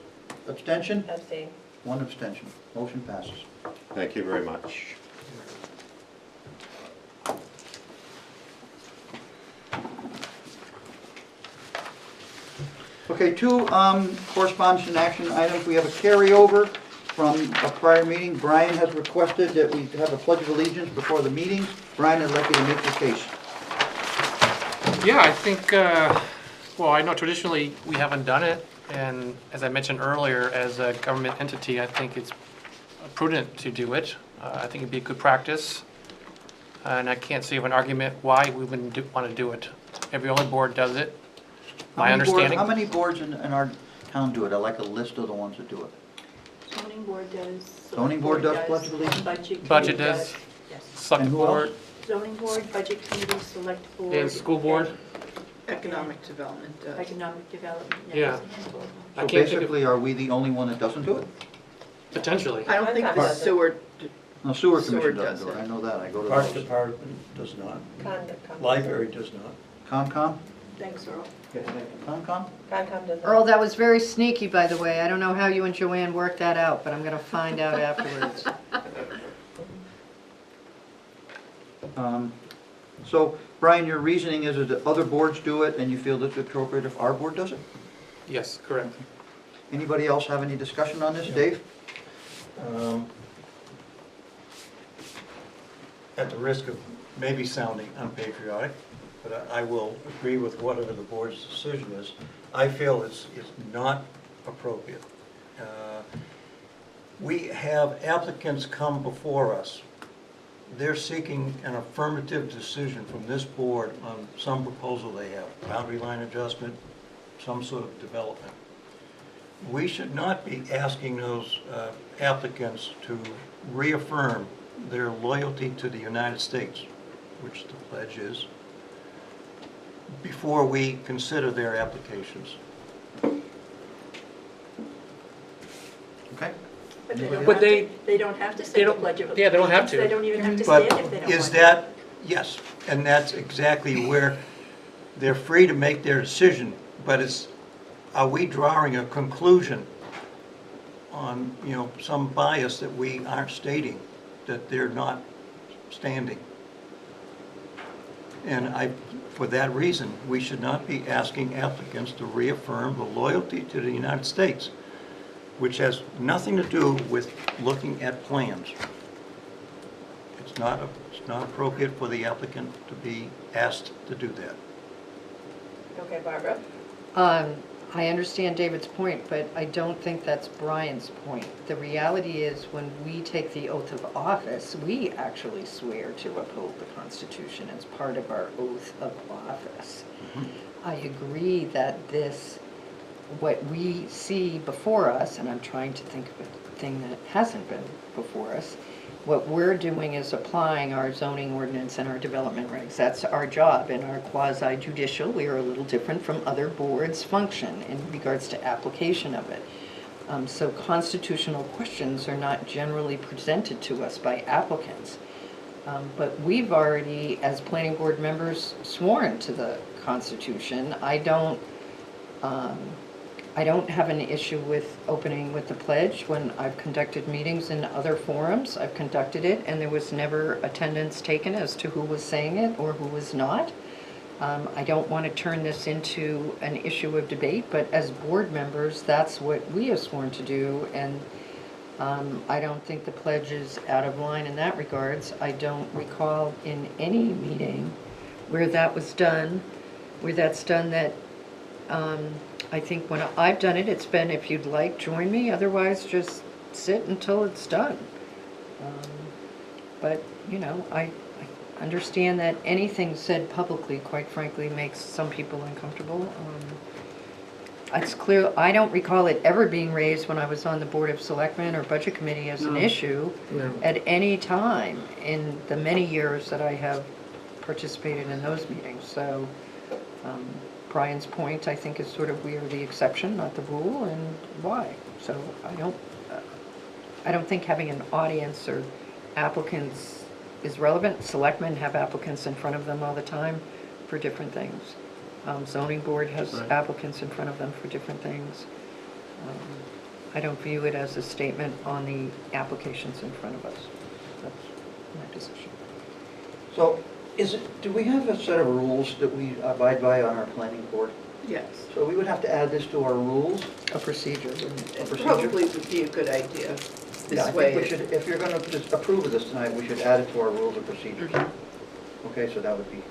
Speaker 2: Abstention?
Speaker 1: Abstain.
Speaker 2: One abstention. Motion passes.
Speaker 9: Thank you very much.
Speaker 2: Okay, two correspondence and action items. We have a carryover from a prior meeting. Brian has requested that we have a pledge of allegiance before the meeting. Brian, I'd like you to make your case.
Speaker 15: Yeah, I think, well, I know traditionally we haven't done it, and as I mentioned earlier, as a government entity, I think it's prudent to do it. I think it'd be a good practice, and I can't see of an argument why we wouldn't want to do it. Every other board does it, my understanding.
Speaker 2: How many boards in our town do it? I'd like a list of the ones that do it.
Speaker 14: Zoning board does.
Speaker 2: Zoning board does pledge of allegiance?
Speaker 15: Budget does,
Speaker 14: Yes.
Speaker 15: select
Speaker 2: And who else?
Speaker 15: board,
Speaker 14: Zoning board, budget committee, select board.
Speaker 15: and school board.
Speaker 11: Economic development does.
Speaker 14: Economic development.
Speaker 15: Yeah. I
Speaker 2: So
Speaker 15: can't think of,
Speaker 2: basically, are we the only one that doesn't do it?
Speaker 15: potentially.
Speaker 11: I don't think the
Speaker 1: Right.
Speaker 11: sewer,
Speaker 2: No, sewer
Speaker 11: Sewer
Speaker 2: commission
Speaker 11: does
Speaker 2: doesn't do it.
Speaker 11: it.
Speaker 2: I know that. I go to
Speaker 5: Parks
Speaker 2: those.
Speaker 5: Department does not.
Speaker 1: Concom.
Speaker 5: Library does not.
Speaker 2: Concom?
Speaker 14: Thanks, Earl.
Speaker 2: Concom?
Speaker 1: Concom does
Speaker 6: Earl,
Speaker 1: not.
Speaker 6: that was very sneaky, by the way. I don't know how you and Joanne worked that out, but I'm gonna find out afterwards.
Speaker 2: So, Brian, your reasoning is that other boards do it, and you feel it's appropriate if our board does it?
Speaker 15: Yes, correct.
Speaker 2: Anybody else have any discussion on this? Dave?
Speaker 5: At the risk of maybe sounding unpatriotic, but I will agree with whatever the board's decision is. I feel it's not appropriate. We have applicants come before us. They're seeking an affirmative decision from this board on some proposal they have, boundary line adjustment, some sort of development. We should not be asking those applicants to reaffirm their loyalty to the United States, which the pledge is, before we consider their applications.
Speaker 2: Okay.
Speaker 14: But they don't
Speaker 15: But
Speaker 14: have
Speaker 15: they-
Speaker 14: to, they don't have to
Speaker 15: they
Speaker 14: say the
Speaker 15: don't-
Speaker 14: pledge of allegiance.
Speaker 15: yeah, they don't have to.
Speaker 14: They don't even have to
Speaker 5: But
Speaker 14: stand if they don't want
Speaker 5: is
Speaker 14: to.
Speaker 5: that Yes, and that's exactly where they're free to make their decision, but are we drawing a conclusion on, some bias that we aren't stating, that they're not standing? And for that reason, we should not be asking applicants to reaffirm the loyalty to the United States, which has nothing to do with looking at plans. It's not appropriate for the applicant to be asked to do that.
Speaker 1: Okay, Barbara?
Speaker 6: I understand David's point, but I don't think that's Brian's point. The reality is, when we take the oath of office, we actually swear to uphold the Constitution as part of our oath of office. I agree that what we see before us, and I'm trying to think of a thing that hasn't been before us, what we're doing is applying our zoning ordinance and our development regs. That's our job. In our quasi-judicial, we are a little different from other boards' function in regards to application of it. So constitutional questions are not generally presented to us by applicants. But we've already, as planning board members, sworn to the Constitution. I don't have an issue with opening with the pledge. When I've conducted meetings in other forums, I've conducted it, and there was never attendance taken as to who was saying it or who was not. I don't want to turn this into an issue of debate, but as board members, that's what we have sworn to do, and I don't think the pledge is out of line in that regards. I don't recall in any meeting where that was done, that I think when I've done it, it's been, if you'd like, join me, otherwise just sit until it's done. But, I understand that anything said publicly, quite frankly, makes some people uncomfortable. It's clear, I don't recall it ever being raised when I was on the Board of Selectmen or Budget Committee as an issue at any time in the many years that I have participated in those meetings. So, Brian's point, I think, is sort of we are the exception, not the rule, and why. So I don't think having an audience or applicants is relevant. Selectmen have applicants in front of them all the time for different things. Zoning board has applicants in front of them for different things. I don't view it as a statement on the applications in front of us. That's my position.
Speaker 2: So, do we have a set of rules that we abide by on our planning board?
Speaker 11: Yes.
Speaker 2: So we would have to add this to our rules?
Speaker 6: A procedure.
Speaker 11: It probably would be a good idea.
Speaker 2: Yeah, I
Speaker 11: This way.
Speaker 2: think we should, if you're going to just approve of this tonight, we should add it to our rules of procedures. Okay, so that would be.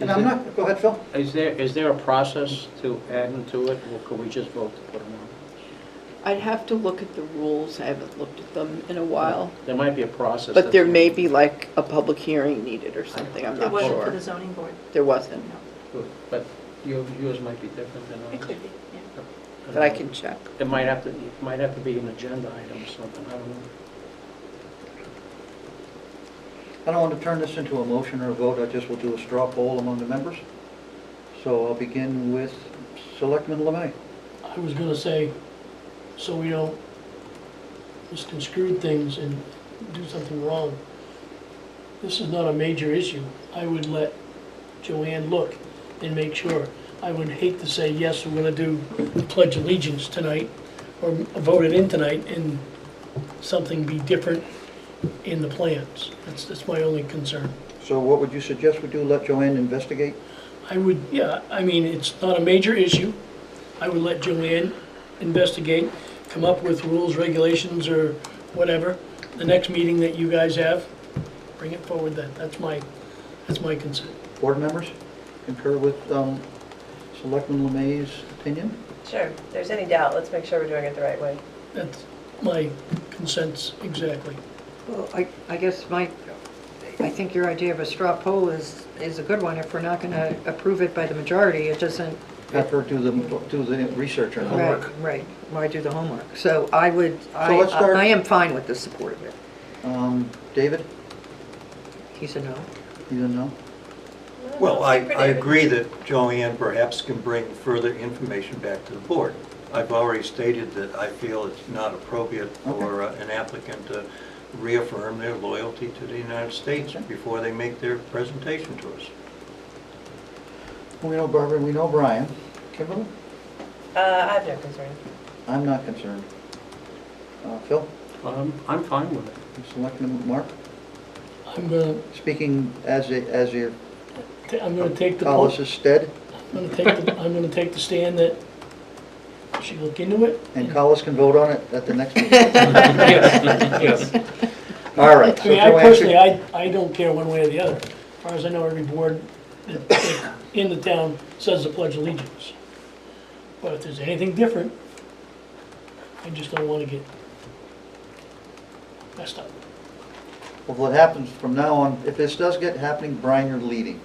Speaker 2: And I'm not, go ahead, Phil.
Speaker 7: Is there a process to add them to it, or could we just vote to put them on?
Speaker 11: I'd have to look at the rules. I haven't looked at them in a while.
Speaker 7: There might be a process.
Speaker 11: But there may be like a public hearing needed or something, I'm
Speaker 14: There
Speaker 11: not
Speaker 14: wasn't for
Speaker 11: sure.
Speaker 14: the zoning board.
Speaker 11: There wasn't,
Speaker 7: But yours might be different than ours.
Speaker 14: It could be, yeah.
Speaker 11: but I can check.
Speaker 7: It might have to be an agenda item or something, I don't know.
Speaker 2: I don't want to turn this into a motion or a vote, I just will do a straw poll among the members. So I'll begin with Selectman Lemay.
Speaker 16: I was gonna say, so we don't misconstrue things and do something wrong. This is not a major issue. I would let Joanne look and make sure. I would hate to say, yes, we're gonna do the Pledge of Allegiance tonight, or vote it in tonight, and something be different in the plans. That's my only concern.
Speaker 2: So what would you suggest we do, let Joanne investigate?
Speaker 16: I would, yeah, I mean, it's not a major issue. I would let Joanne investigate, come up with rules, regulations, or whatever. The next meeting that you guys have, bring it forward then. That's my concern.
Speaker 2: Board members concur with Selectman Lemay's opinion?
Speaker 1: Sure, if there's any doubt, let's make sure we're doing it the right way.
Speaker 16: That's my consent exactly.
Speaker 6: Well, I guess I think your idea of a straw poll is a good one. If we're not going to approve it by the majority, it doesn't.
Speaker 2: Have her do the research and homework.
Speaker 6: Right. Why do the homework? So I would,
Speaker 2: let's start-
Speaker 6: I am fine with the support of it.
Speaker 2: David?
Speaker 6: He's a no.
Speaker 2: He's a no?
Speaker 5: Well, I agree that Joanne perhaps can bring further information back to the board. I've already stated that I feel it's not appropriate for an applicant to reaffirm their loyalty to the United States before they make their presentation to us.
Speaker 2: We know Barbara, we know Brian. Kimberly?
Speaker 1: I have no concern.
Speaker 2: I'm not concerned. Phil?
Speaker 7: I'm fine with it.
Speaker 2: Selectman Mark?
Speaker 16: I'm gonna,
Speaker 2: Speaking as your
Speaker 16: I'm gonna take the,
Speaker 2: Collis's stead,
Speaker 16: I'm gonna take the stand that she look into it.
Speaker 2: and Collis can vote on it at the next meeting.
Speaker 15: Yes, yes.
Speaker 2: All right.
Speaker 16: I mean, I personally, I don't care one way or the other. As far as I know, every board that in the town says the Pledge of Allegiance. But if there's anything different, I just don't want to get messed up.
Speaker 2: Well, what happens from now on, if this does get happening, Brian, you're leading.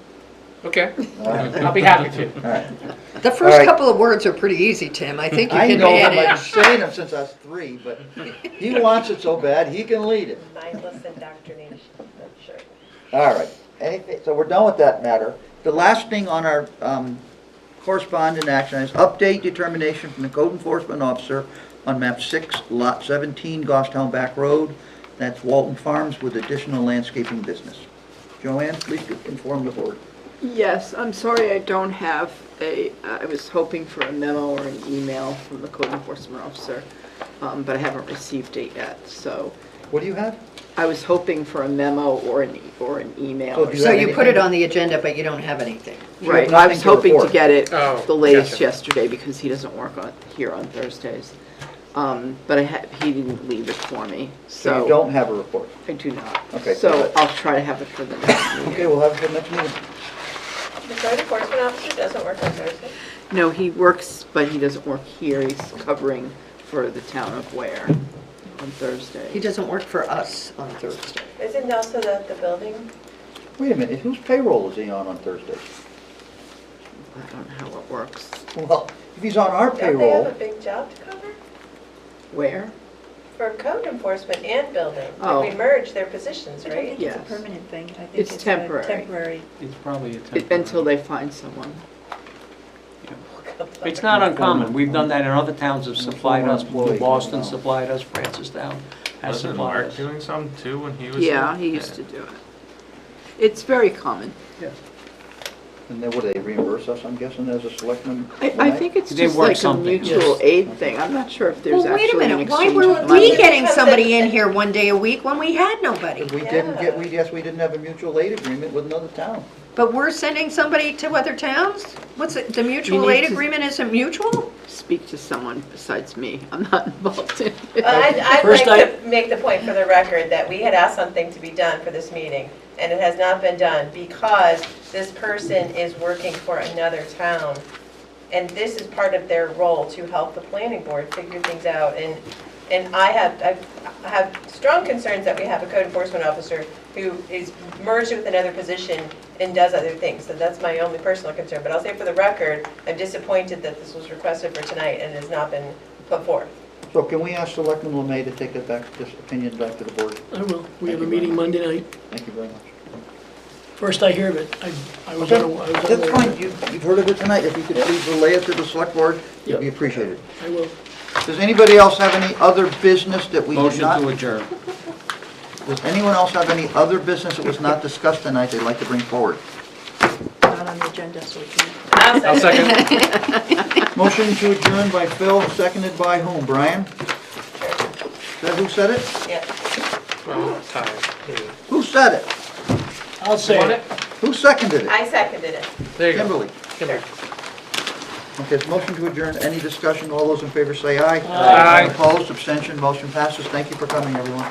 Speaker 15: Okay,
Speaker 2: All right.
Speaker 15: I'll be happy to.
Speaker 2: All right.
Speaker 6: The
Speaker 2: All
Speaker 6: first
Speaker 2: right.
Speaker 6: couple of words are pretty easy, Tim. I think you
Speaker 2: I
Speaker 6: can
Speaker 2: know, I've been
Speaker 6: manage.
Speaker 2: saying them since I was 3, but he wants it so bad, he can lead it.
Speaker 1: Mindless indoctrination, I'm sure.
Speaker 2: All right. Anything, so we're done with that matter. The last thing on our correspondent action is update determination from the code enforcement officer on map 6, lot 17, Goffstown Back Road. That's Walton Farms with additional landscaping business. Joanne, please inform the board.
Speaker 11: Yes, I'm sorry I don't have I was hoping for a memo or an email from the code enforcement officer, but I haven't received it yet, so.
Speaker 2: What do you have?
Speaker 11: I was hoping for a memo or an email.
Speaker 2: So
Speaker 11: or
Speaker 2: do you
Speaker 6: So
Speaker 2: have
Speaker 6: you put it on the agenda, but you don't have anything.
Speaker 2: You have
Speaker 11: Right, I was
Speaker 2: nothing to
Speaker 11: hoping to
Speaker 2: report.
Speaker 11: get it
Speaker 15: Oh,
Speaker 11: the latest
Speaker 15: gotcha.
Speaker 11: yesterday because he doesn't work here on Thursdays. But he didn't leave it for me,
Speaker 2: So you don't have a report?
Speaker 11: I do not.
Speaker 2: Okay.
Speaker 11: So I'll try to have it for the next meeting.
Speaker 2: Okay, we'll have it for the next meeting.
Speaker 1: The code enforcement officer doesn't work on Thursday?
Speaker 11: No, he works, but he doesn't work here. He's covering for the town of Ware on Thursday.
Speaker 6: He doesn't work for us on Thursday.
Speaker 1: Isn't also the building?
Speaker 2: Wait a minute, whose payroll is he on Thursdays?
Speaker 11: I don't know how it works.
Speaker 2: Well, if he's on our
Speaker 1: Don't they have
Speaker 2: payroll,
Speaker 1: a big job to cover?
Speaker 11: Where?
Speaker 1: For code enforcement and building.
Speaker 11: Oh.
Speaker 1: We merged their positions,
Speaker 14: I don't
Speaker 1: right?
Speaker 14: think it's a
Speaker 11: Yes.
Speaker 14: permanent thing. I think
Speaker 11: It's
Speaker 14: it's a
Speaker 11: temporary.
Speaker 14: temporary.
Speaker 7: It's probably a temporary.
Speaker 11: Until they find someone.
Speaker 7: It's not uncommon. We've done that in other towns have supplied us.
Speaker 2: Former employee.
Speaker 7: Boston supplied us, Francistown has
Speaker 3: Wasn't
Speaker 7: supplied
Speaker 3: Mark
Speaker 7: us.
Speaker 3: doing some too when he was
Speaker 11: Yeah,
Speaker 3: here?
Speaker 11: he used to do it. It's very common.
Speaker 2: and then would they reimburse us, I'm guessing, as a selectman?
Speaker 11: I think it's
Speaker 7: They
Speaker 11: just
Speaker 7: work
Speaker 11: like a
Speaker 7: something.
Speaker 11: mutual aid thing. I'm not sure if there's
Speaker 6: Well, wait a
Speaker 11: actually an
Speaker 6: minute, why
Speaker 11: exchange
Speaker 6: were
Speaker 11: of money.
Speaker 6: we getting somebody in here one day a week when we had nobody?
Speaker 2: We didn't get, we didn't have a mutual aid agreement with another town.
Speaker 6: But we're sending somebody to other towns? What's it, the mutual
Speaker 11: need
Speaker 6: aid
Speaker 11: to-
Speaker 6: agreement isn't mutual?
Speaker 11: Speak to someone besides me. I'm not involved in it.
Speaker 1: I'd
Speaker 16: First
Speaker 1: like to make the point for the record that we had asked something to be done for this meeting, and it has not been done because this person is working for another town. And this is part of their role to help the planning board figure things out. And I have strong concerns that we have a code enforcement officer who is merged with another position and does other things. So that's my only personal concern. But I'll say for the record, I'm disappointed that this was requested for tonight and has not been put forth.
Speaker 2: So can we ask Selectman Lemay to take this opinion back to the board?
Speaker 16: I will. We have a meeting Monday night.
Speaker 2: Thank you very much.
Speaker 16: First I hear of it, I was
Speaker 2: Okay,
Speaker 16: unaware.
Speaker 2: that's fine, you've heard of it tonight, if you could please relay it to the select board, it'd be
Speaker 16: Yep.
Speaker 2: appreciated.
Speaker 16: I will.
Speaker 2: Does anybody else have any other business that we did
Speaker 7: Motion
Speaker 2: not?
Speaker 7: to adjourn.
Speaker 2: Does anyone else have any other business that was not discussed tonight they'd like to bring forward?
Speaker 14: Not on the agenda, so we can.
Speaker 15: I'll second.
Speaker 2: Motion to adjourn by Phil, seconded by whom, Brian? Is that who said it?
Speaker 1: Yeah.
Speaker 15: Well, tired.
Speaker 2: Who said it?
Speaker 16: I'll say
Speaker 15: Want
Speaker 16: it.
Speaker 15: it?
Speaker 2: Who seconded it?
Speaker 1: I seconded it.
Speaker 15: There you go.
Speaker 2: Kimberly.
Speaker 15: Kimberly.
Speaker 2: Okay, it's motion to adjourn, any discussion, all those in favor say aye.
Speaker 15: Aye.
Speaker 2: Opposed, abstention, motion passes, thank you for coming, everyone.